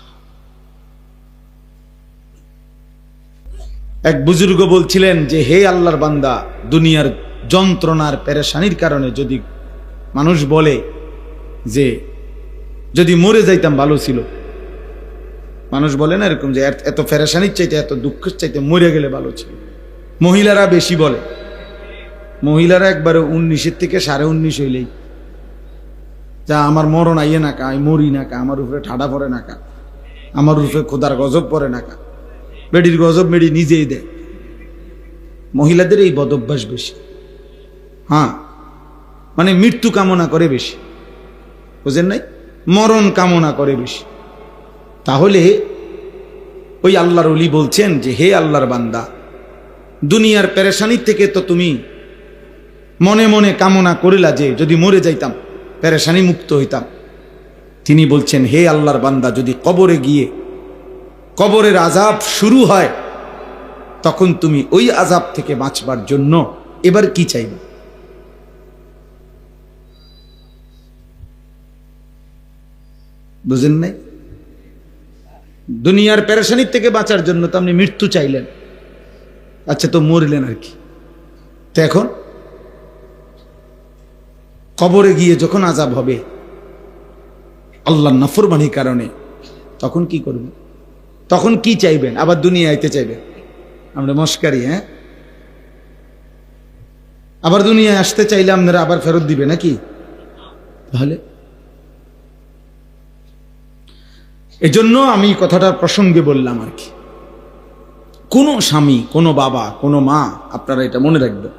এক বুজুর্গ বলছিলেন যে হে আল্লাহর বান্দা, দুনিয়ার যন্ত্রণার পেরেশানির কারণে যদি মানুষ বলে যে যদি মরে যাইতাম ভালো ছিল, মানুষ বলে না এরকম যে এত পেরেশানির চাইতে, এত দুঃখের চাইতে মরে গেলে ভালো ছিল। মহিলারা বেশি বলে, মহিলারা একবারে 19 থেকে 19.5 হইলেই যা আমার মরণ আইয়ে না কা, আমি মরি না কা, আমার উপরে ঠাডা পড়ে না কা, আমার উপরে খোদার গজব পড়ে না কা, বেডির গজব মেডি নিজেই দেয়। মহিলাদের এই বদ অভ্যাস বেশি। হ্যাঁ, মানে মৃত্যু কামনা করে বেশি, বুঝেন নাই, মরণ কামনা করে বেশি। তাহলে ওই আল্লাহর ওলি বলছেন যে হে আল্লাহর বান্দা, দুনিয়ার পেরেশানির থেকে তো তুমি মনে মনে কামনা করিলা যে যদি মরে যাইতাম, পেরেশানি মুক্ত হইতাম। তিনি বলছেন হে আল্লাহর বান্দা, যদি কবরে গিয়ে কবরের আযাব শুরু হয়, তখন তুমি ওই আযাব থেকে বাঁচবার জন্য এবার কি চাইবে? বুঝেন নাই? দুনিয়ার পেরেশানির থেকে বাঁচার জন্য তো আপনি মৃত্যু চাইলেন, আচ্ছা তো মরলেন আর কি। তো এখন কবরে গিয়ে যখন আযাব হবে আল্লাহর নাফরমানির কারণে, তখন কি করবেন? তখন কি চাইবেন? আবার দুনিয়া আইতে চাইবেন? আমরা মস্কারি, হ্যাঁ, আবার দুনিয়ায় আসতে চাইলে আপনারা আবার ফেরত দিবে নাকি? তাহলে এজন্য আমি কথাটার প্রসঙ্গে বললাম আর কি। কোন স্বামী, কোন বাবা, কোন মা, আপনারা এটা মনে রাখবেন,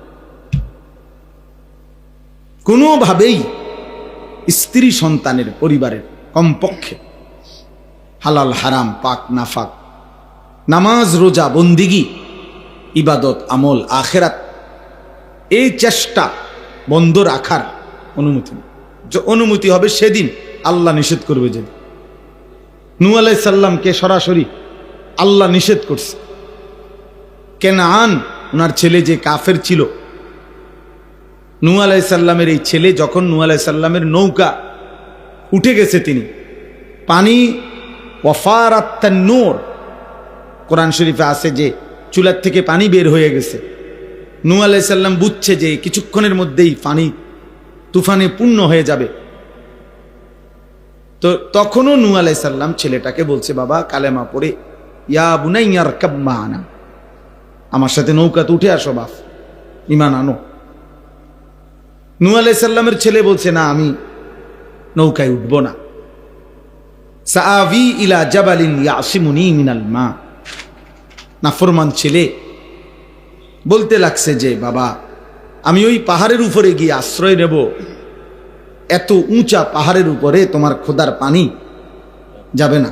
কোনোভাবেই স্ত্রী সন্তানের, পরিবারের কমপক্ষে হালাল হারাম, পাক নাফাক, নামাজ রোজা, বন্দিগি, ইবাদত আমল, আখেরাত, এই চেষ্টা বন্ধ রাখার অনুমতি নেই। যে অনুমতি হবে সেদিন আল্লাহ নিষেধ করবে। যেদিন নূহ আলাইহিস সালামকে সরাসরি আল্লাহ নিষেধ করছে। কেনান ওনার ছেলে যে কাফের ছিল, নূহ আলাইহিস সালামের এই ছেলে যখন নূহ আলাইহিস সালামের নৌকা উঠে গেছে, তিনি পানি ওয়াফারাত তান্নুর, কোরআন শরীফে আছে যে চুলার থেকে পানি বের হয়ে গেছে। নূহ আলাইহিস সালাম বুঝছে যে কিছুক্ষণের মধ্যেই পানি তুফানে পূর্ণ হয়ে যাবে। তো তখনও নূহ আলাইহিস সালাম ছেলেটাকে বলছে, বাবা কালেমা পড়ে ইয়া বুনাইয়া রকাব মা'ানা, আমার সাথে নৌকাতে উঠে আসো, বাপ ঈমান আনো। নূহ আলাইহিস সালামের ছেলে বলছে, না আমি নৌকায় উঠব না। সাআবি ইলা জাবালিন ইয়াসিমুনি মিনাল মা। নাফরমান ছেলে বলতে লাগছে যে বাবা আমি ওই পাহাড়ের উপরে গিয়ে আশ্রয় নেব, এত উঁচা পাহাড়ের উপরে তোমার খোদার পানি যাবে না।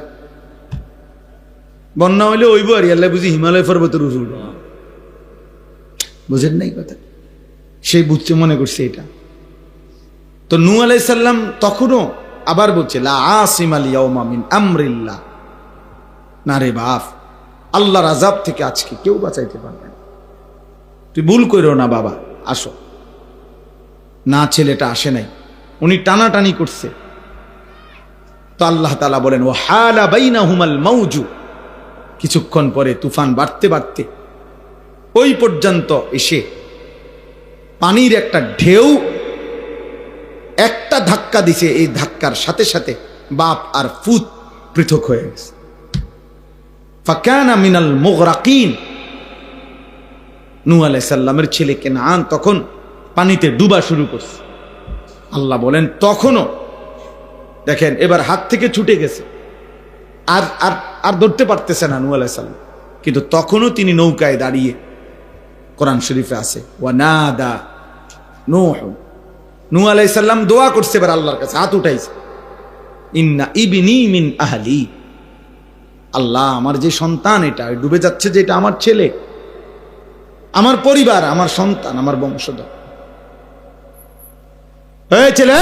বন্যা হইলে ওইব আর আল্লাহ বুঝি হিমালয় পর্বতের উপর, বুঝেন নাই কথা? সেই বুঝতে মনে করছে এটা। তো নূহ আলাইহিস সালাম তখনও আবার বলছে লা আসিমাল ইয়াউমা মিন আমরিল্লাহ, না রে বাপ, আল্লাহর আযাব থেকে আজকে কেউ বাঁচাইতে পারবে না, তুই ভুল কইরো না বাবা। আসো। না, ছেলেটা আসে নাই, উনি টানাটানি করছে। তো আল্লাহ তাআলা বলেন ওয়া হালা বাইনাহুমাল মাউজু, কিছুক্ষণ পরে তুফান বাড়তে বাড়তে ওই পর্যন্ত এসে পানির একটা ঢেউ একটা ধাক্কা দিছে, এই ধাক্কার সাথে সাথে বাপ আর ফুত পৃথক হয়ে গেছে। ফাকানা মিনাল মুগরাকিন, নূহ আলাইহিস সালামের ছেলে কেনান তখন পানিতে ডুবা শুরু করছে। আল্লাহ বলেন তখনও দেখেন এবার হাত থেকে ছুটে গেছে, আর আর আর ধরতে পারতেছে না নূহ আলাইহিস সালাম, কিন্তু তখনও তিনি নৌকায় দাঁড়িয়ে, কোরআন শরীফে আছে ওয়ানাদা নূহ, নূহ আলাইহিস সালাম দোয়া করছে এবার আল্লাহর কাছে, হাত উঠাইছে, ইন্না ইবনি মিন আহলি, আল্লাহ আমার যে সন্তান এটা ডুবে যাচ্ছে, যে এটা আমার ছেলে, আমার পরিবার, আমার সন্তান, আমার বংশধর। এই ছেলে,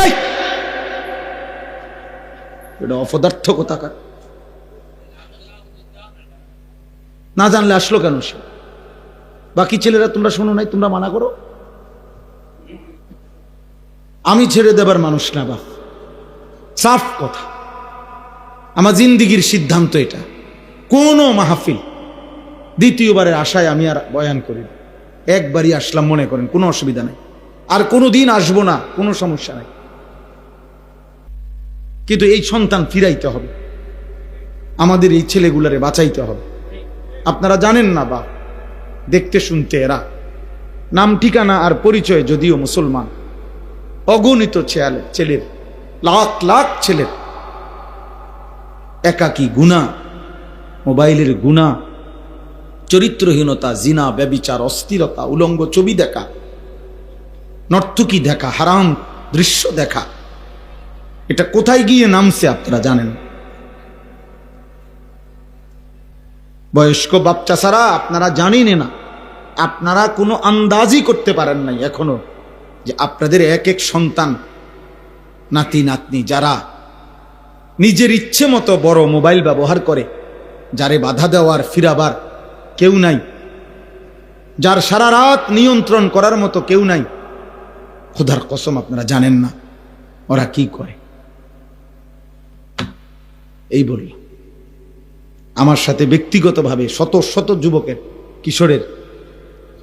এটা অপদার্থ কোথাকার, না জানলে আসলো কেন সে? বাকি ছেলেরা তোমরা শোনো নাই, তোমরা মানা করো। আমি ছেড়ে দেবার মানুষ না বাপ, সাফ কথা। আমার জিন্দিগির সিদ্ধান্ত এটা, কোন মাহফিল দ্বিতীয়বারের আশায় আমি আর বয়ান করি না। একবারই আসলাম মনে করেন, কোনো অসুবিধা নাই, আর কোনো দিন আসবো না, কোনো সমস্যা নাই। কিন্তু এই সন্তান ফিরাইতে হবে, আমাদের এই ছেলেগুলারে বাঁচাইতে হবে। আপনারা জানেন না বা দেখতে শুনতে এরা নাম ঠিকানা আর পরিচয় যদিও মুসলমান, অগণিত ছেলের, লাখ লাখ ছেলের একাকী গুনাহ, মোবাইলের গুনাহ, চরিত্রহীনতা, জিনা, ব্যভিচার, অস্থিরতা, উলঙ্গ ছবি দেখা, নর্তকী দেখা, হারাম দৃশ্য দেখা, এটা কোথায় গিয়ে নামছে আপনারা জানেন? বয়স্ক বাচ্চা ছাড়া আপনারা জানেন না, আপনারা কোনো আন্দাজই করতে পারেন নাই এখনো যে আপনাদের এক এক সন্তান, নাতি নাতনি যারা নিজের ইচ্ছে মতো বড় মোবাইল ব্যবহার করে, যারে বাধা দেওয়ার ফিরাবার কেউ নাই, যার সারা রাত নিয়ন্ত্রণ করার মতো কেউ নাই, খোদার কসম আপনারা জানেন না ওরা কি করে। এই বলল আমার সাথে ব্যক্তিগতভাবে শত শত যুবকের, কিশোরের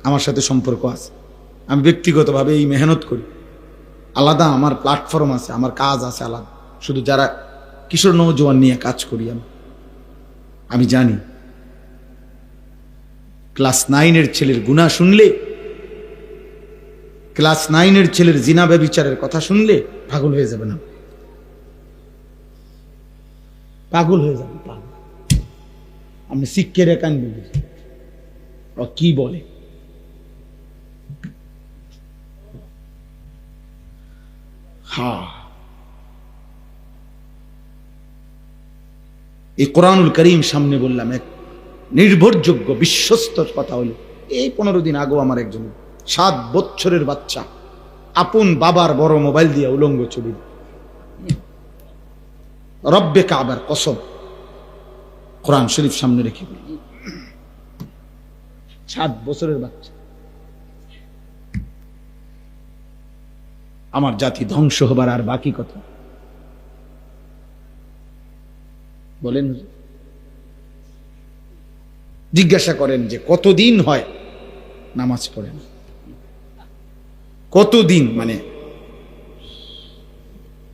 আমার সাথে সম্পর্ক আছে, আমি ব্যক্তিগতভাবে এই মেহনত করি, আলাদা আমার প্ল্যাটফর্ম আছে, আমার কাজ আছে আলাদা, শুধু যারা কিশোর নওজোয়ান নিয়ে কাজ করি আমি জানি ক্লাস 9-এর ছেলের গুনাহ শুনলে, ক্লাস 9-এর ছেলের জিনা ব্যভিচারের কথা শুনলে পাগল হয়ে যাবে না, পাগল হয়ে যাবে, পাগল। আপনি শিক্ষে রেখান ও কি বলে, হ্যাঁ এই কোরআনুল করিম সামনে বললাম, এক নির্ভরযোগ্য বিশ্বস্ত কথা হলো, এই 15 দিন আগেও আমার একজন 7 বছরের বাচ্চা আপন বাবার বড় মোবাইল দিয়ে উলঙ্গ ছবি, রব্বে কাবার কসম, কোরআন শরীফ সামনে রেখে, 7 বছরের বাচ্চা। আমার জাতি ধ্বংস হবার আর বাকি কথা বলেন? জিজ্ঞাসা করেন যে কতদিন হয় নামাজ পড়ে না, কতদিন, মানে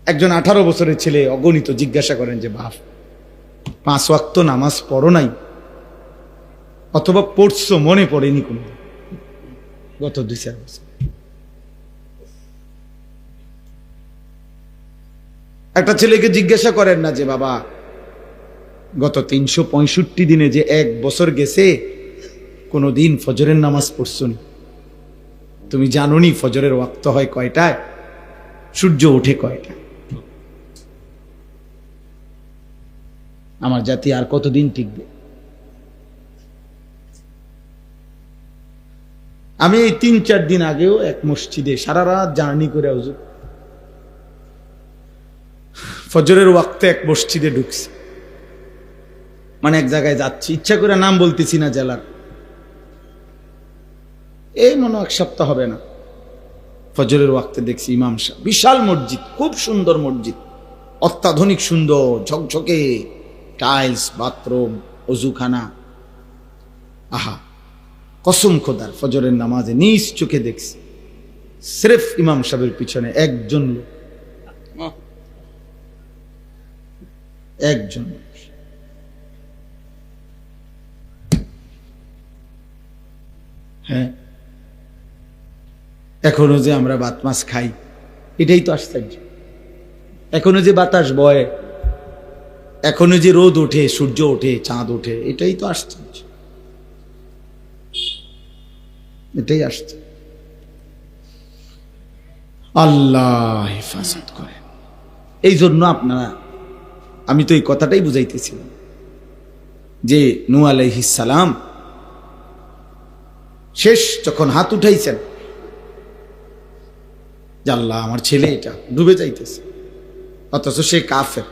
একজন 18 বছরের ছেলে অগণিত জিজ্ঞাসা করেন যে বাপ 5 ওয়াক্ত নামাজ পড়ো নাই, অথবা পড়ছো মনে পড়েনি কোন গত 2-4 বছর। একটা ছেলেকে জিজ্ঞাসা করেন না যে বাবা গত 365 দিনে যে 1 বছর গেছে কোনদিন ফজরের নামাজ পড়ছো নি? তুমি জানো নি ফজরের ওয়াক্ত হয় কয়টায়, সূর্য ওঠে কয়টায়? আমার জাতি আর কতদিন টিকবে? আমি এই 3-4 দিন আগেও এক মসজিদে সারা রাত জার্নি করে হুজুর ফজরের ওয়াক্তে এক মসজিদে ঢুকছি, মানে এক জায়গায় যাচ্ছি, ইচ্ছা করে নাম বলতেছি না জেলার, এই মনে 1 সপ্তাহ হবে না, ফজরের ওয়াক্তে দেখছি ইমাম সাহেব, বিশাল মসজিদ, খুব সুন্দর মসজিদ, অত্যাধুনিক সুন্দর, ঝকঝকে টাইলস, বাথরুম, অজুখানা। আহা, কসম খোদার, ফজরের নামাজে নিজ চোখে দেখছি সিরেফ ইমাম সাহেবের পিছনে একজন লোক, একজন। হ্যাঁ, এখনো যে আমরা ভাত মাছ খাই, এটাই তো আশ্চর্য। এখনো যে বাতাস বয়, এখনো যে রোদ ওঠে, সূর্য ওঠে, চাঁদ ওঠে, এটাই তো আশ্চর্য, এটাই আসছে। আল্লাহ হেফাজত করেন। এই জন্য আপনারা, আমি তো এই কথাটাই বুঝাইতেছিলাম যে নূহ আলাইহিস সালাম শেষ যখন হাত উঠাইছেন যে আল্লাহ আমার ছেলে এটা ডুবে যাইতেছে, অথচ সে কাফের,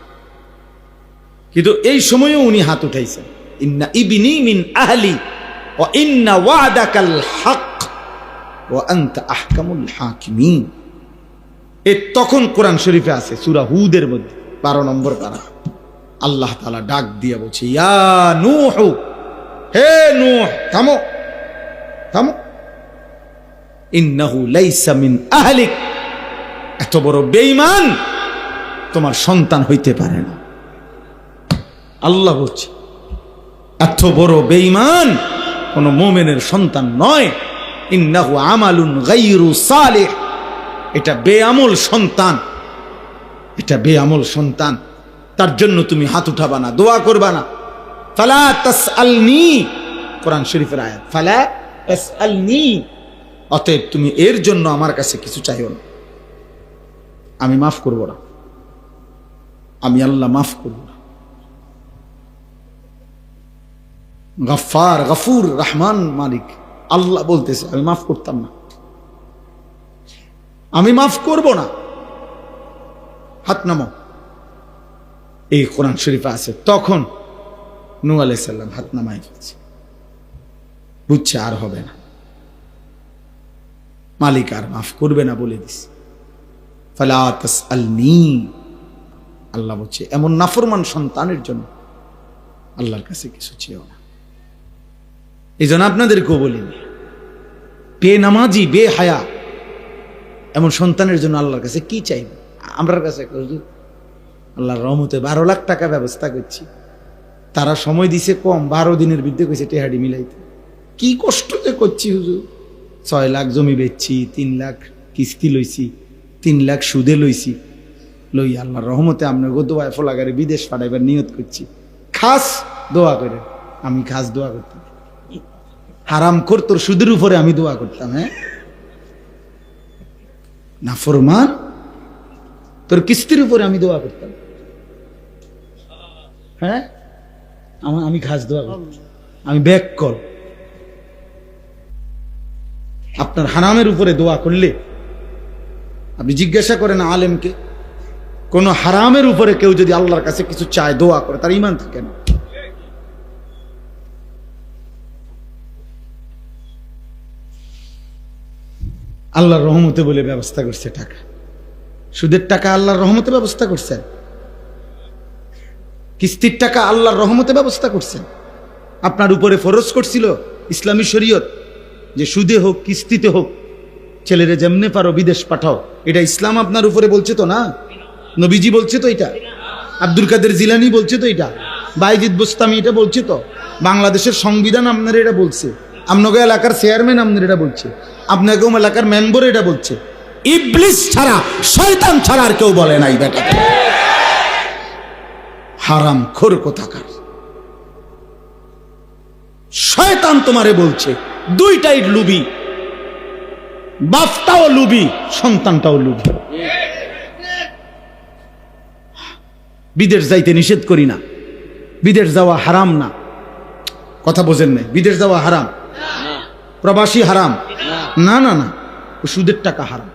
কিন্তু এই সময়ও উনি হাত উঠাইছেন, ইন্না ইবনি মিন আহলি ওয়া ইন্না ওয়াদাকাল হক ওয়া আনতা আহকামুল হাকিমিন। এ তখন কোরআন শরীফে আছে সূরা হুদের মধ্যে 12 নম্বর পারা। আল্লাহ তাআলা ডাক দিয়া বলছে, ইয়া নূহ, হে নূহ, থামো থামো, ইন্নাহু লাইসা মিন আহলিক, এত বড় বেঈমান তোমার সন্তান হইতে পারে না। আল্লাহ বলছে এত বড় বেঈমান কোন মুমিনের সন্তান নয়। ইন্নাহু আমালুন গায়রু সালিহ, এটা বেআমল সন্তান, এটা বেআমল সন্তান, তার জন্য তুমি হাত উঠাবা না, দোয়া করবা না। ফালা তাসআলনি, কোরআন শরীফের আয়াত, ফালা তাসআলনি, অতএব তুমি এর জন্য আমার কাছে কিছু চাইও না, আমি মাফ করব না, আমি আল্লাহ মাফ করব না। গফফার, গফুর, রহমান, মালিক, আল্লাহ বলতেছে আমি মাফ করতাম না, আমি মাফ করব না, হাত নামো। এই কোরআন শরীফে আছে। তখন নূহ আলাইহিস সালাম হাত নামাই ফেলছে, বুঝছে আর হবে না, মালিক আর মাফ করবে না বলে দিছে। ফালা তাসআলনি, আল্লাহ বলছে এমন নাফরমান সন্তানের জন্য আল্লাহর কাছে কিছু চেয়েও না। এই জন্য আপনাদেরকেও বলিনি, বেনামাজি, বেহায়া এমন সন্তানের জন্য আল্লাহর কাছে কি চাইবে? আমার কাছে আল্লাহর রহমতে 12 লাখ টাকা ব্যবস্থা করছি, তারা সময় দিছে কম, 12 দিনের বিদ্যে কইছে টেহাডি মিলাইতে। কি কষ্ট যে করছি হুজুর, 6 লাখ জমি বেচছি, 3 লাখ কিস্তি লইছি, 3 লাখ সুদে লইছি, লই আল্লাহর রহমতে আপনার দোয়ায় ফোলাগারে বিদেশ পাঠাইবার নিয়ত করছি। খাস দোয়া করে, আমি খাস দোয়া করতাম, হারাম কর তোর সুদের উপরে আমি দোয়া করতাম। হ্যাঁ নাফরমান, তোর কিস্তির উপরে আমি দোয়া করতাম। হ্যাঁ আমি খাস দোয়া করতাম, আমি ব্যাক কল। আপনার হারামের উপরে দোয়া করলে, আপনি জিজ্ঞাসা করেন আলেমকে, কোন হারামের উপরে কেউ যদি আল্লাহর কাছে কিছু চায়, দোয়া করে, তার ঈমান থাকে না। আল্লাহর রহমতে বলে ব্যবস্থা করছে টাকা, সুদের টাকা আল্লাহর রহমতে ব্যবস্থা করছেন, কিস্তির টাকা আল্লাহর রহমতে ব্যবস্থা করছেন। আপনার উপরে ফরজ করছিল ইসলামী শরীয়ত যে সুদে হোক কিস্তিতে হোক ছেলেরে যেমনে পারো বিদেশ পাঠাও, এটা ইসলাম আপনার উপরে বলছে তো না? নবীজি বলছে তো এটা, আব্দুল কাদের জিলানী বলছে তো এটা, বাইজিদ বুস্তামি এটা বলছে তো, বাংলাদেশের সংবিধান আপনার এটা বলছে, আপনাকে এলাকার চেয়ারম্যান আপনার এটা বলছে, আপনাকে এলাকার মেম্বার এটা বলছে। ইবলিস ছাড়া, শয়তান ছাড়া আর কেউ বলে নাই বেটা। হারাম খোর কোথাকার শয়তান তোমারে বলছে, দুইটাই লুবি, বাপটাও লুবি, সন্তানটাও লুবি। বিদেশ যাইতে নিষেধ করি না, বিদেশ যাওয়া হারাম না, কথা বোঝেন নাই, বিদেশ যাওয়া হারাম, প্রবাসী হারাম না, না না, সুদের টাকা হারাম,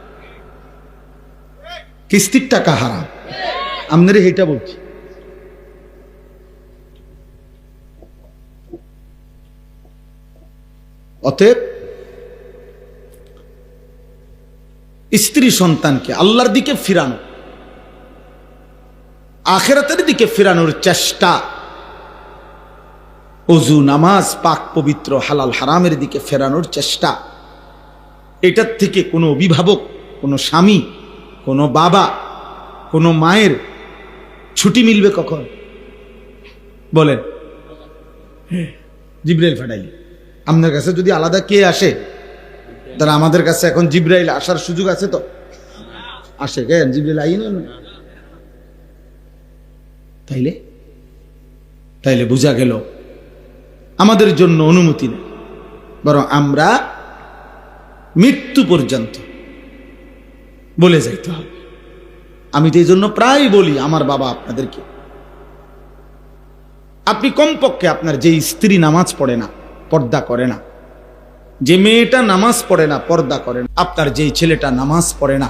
কিস্তির টাকা হারাম, আপনারে এটা বলছি। অতএব স্ত্রী সন্তানকে আল্লাহর দিকে ফিরানো, আখিরাতের দিকে ফিরানোর চেষ্টা, ওযু নামাজ পাক পবিত্র হালাল হারামের দিকে ফেরানোর চেষ্টা, এটার থেকে কোনো অভিভাবক, কোনো স্বামী, কোনো বাবা, কোনো মায়ের ছুটি মিলবে কখন? বলেন। জিবরাইল ফাটাইলি আপনার কাছে যদি আলাদা কে আসে, তারা আমাদের কাছে এখন জিবরাইল আসার সুযোগ আছে তো? আসে কেন? জিবরাইল আইন তাইলে তাইলে বোঝা গেল আমাদের জন্য অনুমতি নেই, বরং আমরা মৃত্যু পর্যন্ত বলে যাইতে হবে। আমি তো এই জন্য প্রায় বলি আমার বাবা আপনাদেরকে, আপনি কমপক্ষে আপনার যে স্ত্রী নামাজ পড়ে না, পর্দা করে না, যে মেয়েটা নামাজ পড়ে না, পর্দা করে না, আপনার যেই ছেলেটা নামাজ পড়ে না,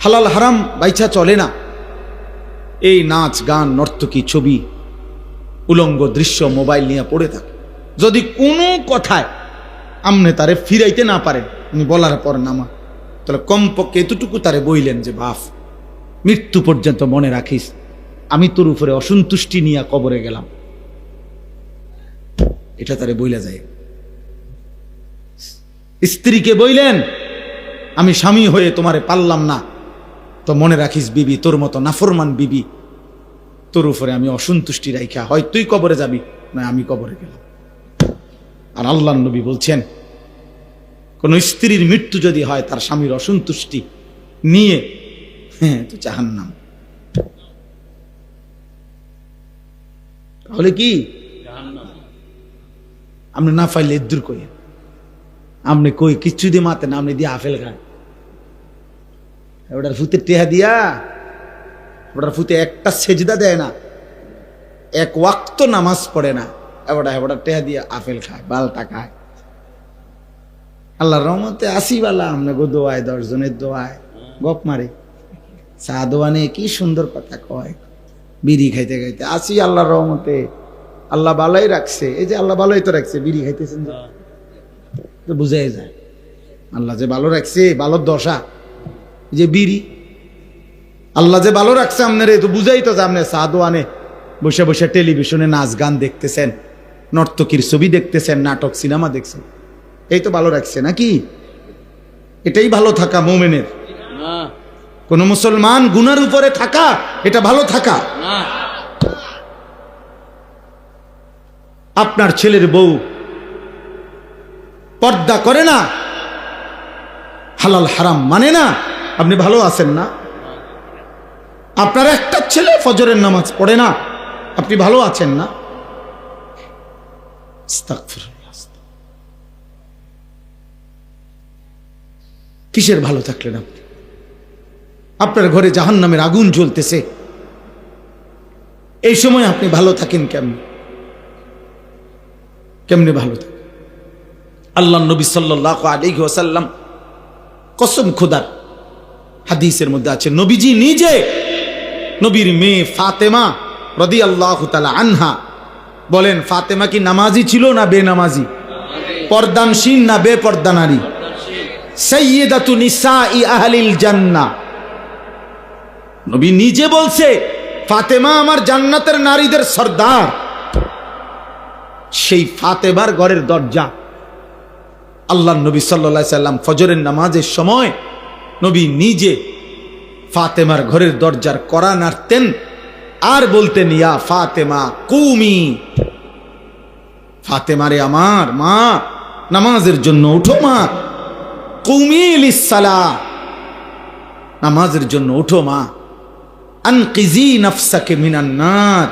হালাল হারাম বাইচা চলে না, এই নাচ গান নর্তকী ছবি উলঙ্গ দৃশ্য মোবাইল নিয়ে পড়ে থাকে, যদি কোনো কথায় আমনে তারে ফিরাইতে না পারেন, উনি বলার পর নামা, তাহলে কমপক্ষে এতটুকু তারে বইলেন যে বাপ, মৃত্যু পর্যন্ত মনে রাখিস আমি তোর উপরে অসন্তুষ্টি নিয়ে কবরে গেলাম, এটা তারে বইলা যায়। স্ত্রীকে বইলেন আমি স্বামী হয়ে তোমারে পারলাম না, তো মনে রাখিস বিবি, তোর মতো নাফরমান বিবি, তোর উপরে আমি অসন্তুষ্টি রাইখা হয় তুই কবরে যাবি, না আমি কবরে গেলাম। আর আল্লাহর নবী বলছেন কোন স্ত্রীর মৃত্যু যদি হয় তার স্বামীর অসন্তুষ্টি নিয়ে, হ্যাঁ তো জাহান্নাম। তাহলে কি আপনি না পাইলে দূর কই, আপনি কই কিচ্ছু দিয়ে মাতেন, আপনি দিয়ে আপেল খান, ওটার ফুতে টেহা দিয়া, ওটার ফুতে একটা সেজদা দেয় না, এক ওয়াক্ত নামাজ পড়ে না, ওটা টেহা দিয়া আপেল খায়, বালটা খায়। আল্লাহর রহমতে আসি বালা আমনে গো দোয়ায়, 10 জনের দোয়ায় গপ মারে, চা দোয়ানে কি সুন্দর কথা কয়, বিড়ি খাইতে খাইতে আসি আল্লাহর রহমতে, আল্লাহ ভালোই রাখছে। এই যে আল্লাহ ভালোই তো রাখছে, বিড়ি খাইতেছেন তো বুঝাই যায় আল্লাহ যে ভালো রাখছে, ভালোর দশা যে বিড়ি, আল্লাহ যে ভালো রাখছে আপনার, তো বুঝাই তো যে আপনি চা দোয়ানে বসে বসে টেলিভিশনে নাচ গান দেখতেছেন, নর্তকীর ছবি দেখতেছেন, নাটক সিনেমা দেখছেন, এই তো ভালো রাখছে নাকি? এটাই ভালো থাকা মুমিনের। কোন মুসলমান গুনার উপরে থাকা এটা ভালো থাকা। আপনার ছেলের বউ পর্দা করে না, হালাল হারাম মানে না, আপনি ভালো আছেন না? আপনার একটা ছেলে ফজরের নামাজ পড়ে না, আপনি ভালো আছেন না? কিসের ভালো থাকলেন আপনি? আপনার ঘরে জাহান্নামের আগুন জ্বলতেছে, এই সময় আপনি ভালো থাকেন কেমনে ভালো থাকেন? আল্লাহ নবী সাল্লাল্লাহু আলাইহি ওয়াসাল্লাম কসম খোদার হাদিসের মধ্যে আছে, নবীজি নিজে নবীর মেয়ে ফাতেমা রাদিয়াল্লাহু তাআলা আনহা বলেন, ফাতেমা কি নামাজি ছিল না বেনামাজি? পর্দানশীল না বেপর্দা নারী? সাইয়্যিদাতু নিসাই আহলিল জান্নাহ। নবী নিজে বলছে ফাতেমা আমার জান্নাতের নারীদের সর্দার। সেই ফাতেমার ঘরের দরজা আল্লাহ নবী সাল্লাল্লাহু আলাইহি সাল্লাম ফজরের নামাজের সময় নবী নিজে ফাতেমার ঘরের দরজার কড়া নাড়তেন আর বলতেন, ইয়া ফাতেমা কুমি, ফাতেমারে আমার মা, নামাজের জন্য উঠো মা, কুমি লিসসালাহ, নামাজের জন্য উঠো মা, আনকিজি নাফসাকে মিনান নার,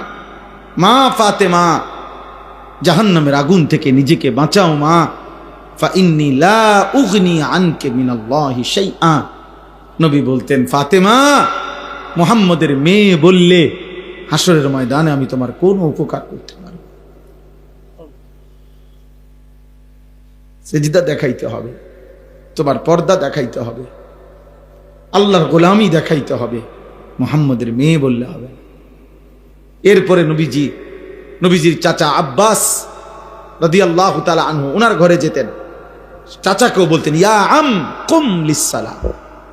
মা ফাতেমা জাহান্নামের আগুন থেকে নিজেকে বাঁচাও মা, ফা ইন্নী লা উগনি আনকে মিনাল্লাহি শাইআ। নবী বলতেন, ফাতেমা মুহাম্মদের মেয়ে বললে হাসরের ময়দানে আমি তোমার কোনো উপকার করতে পারব? সেজদা দেখাইতে হবে, তোমার পর্দা দেখাইতে হবে, আল্লাহর গোলামি দেখাইতে হবে, মুহাম্মদের মেয়ে বললে হবে। এরপরে নবীজির চাচা আব্বাস রাদিয়াল্লাহু তাআলা আনহু ওনার ঘরে যেতেন, চাচাকেও বলতেন, ইয়া আম কুম লিসসালাহ,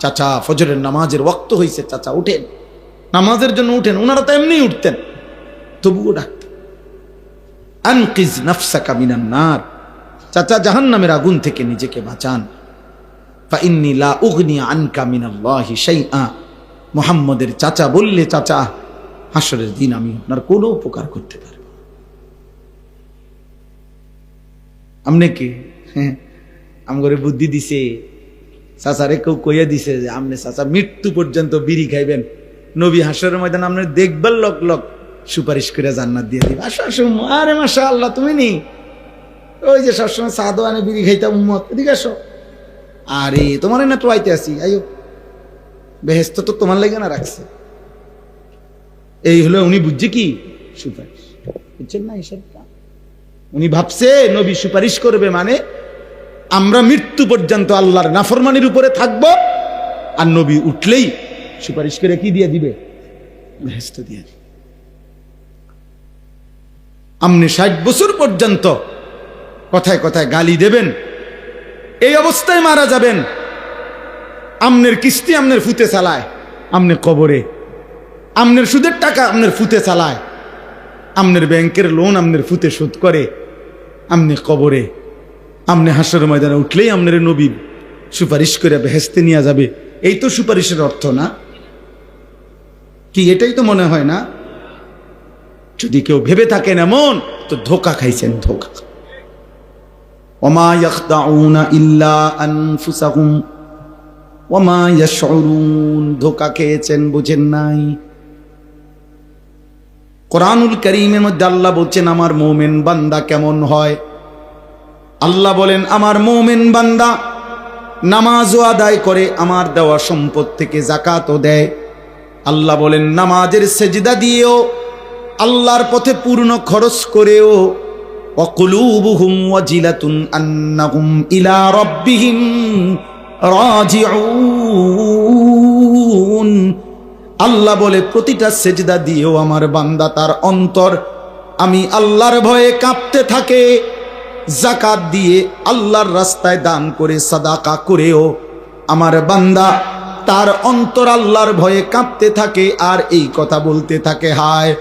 চাচা ফজরের নামাজের ওয়াক্ত হয়েছে, চাচা উঠেন, নামাজের জন্য উঠেন। ওনারা তো এমনি উঠতেন, তবুও ডাকতেন, আনকিজ নাফসাকা মিনান নার, চাচা জাহান্নামের আগুন থেকে নিজেকে বাঁচান। ফাইন্নী লা উগনি আনকা মিনাল্লাহি শাইআ, মুহাম্মদের চাচা বললে, চাচা হাসরের দিন আমি আপনার কোনো উপকার করতে পারব না। আমনে কি আমগরে বুদ্ধি দিছে, চাচারে কেউ কইয়া দিছে যে আমনে চাচা মৃত্যু পর্যন্ত বিড়ি খাইবেন, নবী হাসরের ময়দান আপনি দেখবেন, লোক লোক সুপারিশ করে জান্নাত দিয়ে দিবে। আসো আসো, আরে মাশাআল্লাহ, তুমি নি ওই যে সবসময় সাদো আনে বিড়ি খাইতাম উম্মত, এদিকে আসো। আরে তোমার না টোয়াইতে আসি, আইও, বেহেস্ত তো তোমার লেগে না রাখছে। এই হলো উনি বুঝছে কি সুপারিশ, বুঝছেন না হিসাবটা? উনি ভাবছে নবী সুপারিশ করবে মানে আমরা মৃত্যু পর্যন্ত আল্লাহর নাফরমানির উপরে থাকবো, আর নবী উঠলেই সুপারিশ করে কি দিয়ে দিবে? বেহেস্ত দিয়ে দিবে। আপনি 60 বছর পর্যন্ত কথায় কথায় গালি দেবেন, এই অবস্থায় মারা যাবেন। আমনের কিস্তি আমনের ফুতে চালায়, আমনে কবরে, আমনের সুদের টাকা আমনের ফুতে চালায়, আমনের ব্যাংকের লোন আমনের ফুতে শোধ করে, আমনে কবরে, আমনে হাসরের ময়দানে উঠলেই আমনের নবী সুপারিশ করে বেহেশতে নিয়ে যাবে। এই তো সুপারিশের অর্থ না কি? এটাই তো মনে হয় না? যদি কেউ ভেবে থাকেন এমন, তো ধোঁকা খাইছেন, ধোঁকা। ওমা ইয়াখদাউনা ইল্লা আনফুসাহুম ওমা ইয়াশউরুন, ধোঁকা খেয়েছেন, বুঝেন নাই। কোরআনুল কারীমের মধ্যে আল্লাহ বলছেন আমার মুমিন বান্দা কেমন হয়। আল্লাহ বলেন আমার মুমিন বান্দা নামাজও আদায় করে, আমার দেওয়া সম্পদ থেকে যাকাতও দেয়। আল্লাহ বলেন নামাজের সেজদা দিয়েও, আল্লাহর পথে পূর্ণ খরচ করেও, ওয়াকুলুবুহুম ওয়াজিলাতুন আন্নাহুম ইলা রাব্বিহিম রাজিউন। আল্লাহ বলে প্রতিটা সেজদা দিয়েও আমার বান্দা তার অন্তর আমি আল্লাহর ভয়ে কাঁপতে থাকে। যাকাত দিয়ে, আল্লাহর রাস্তায় দান করে, সাদাকা করেও আমার বান্দা তার অন্তর আল্লাহর ভয়ে কাঁপতে থাকে, আর এই কথা বলতে থাকে, হায়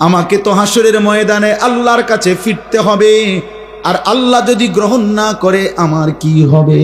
আমাকে তো হাসরের ময়দানে আল্লাহর কাছে ফিরতে হবে, আর আল্লাহ যদি গ্রহণ না করে আমার কি হবে।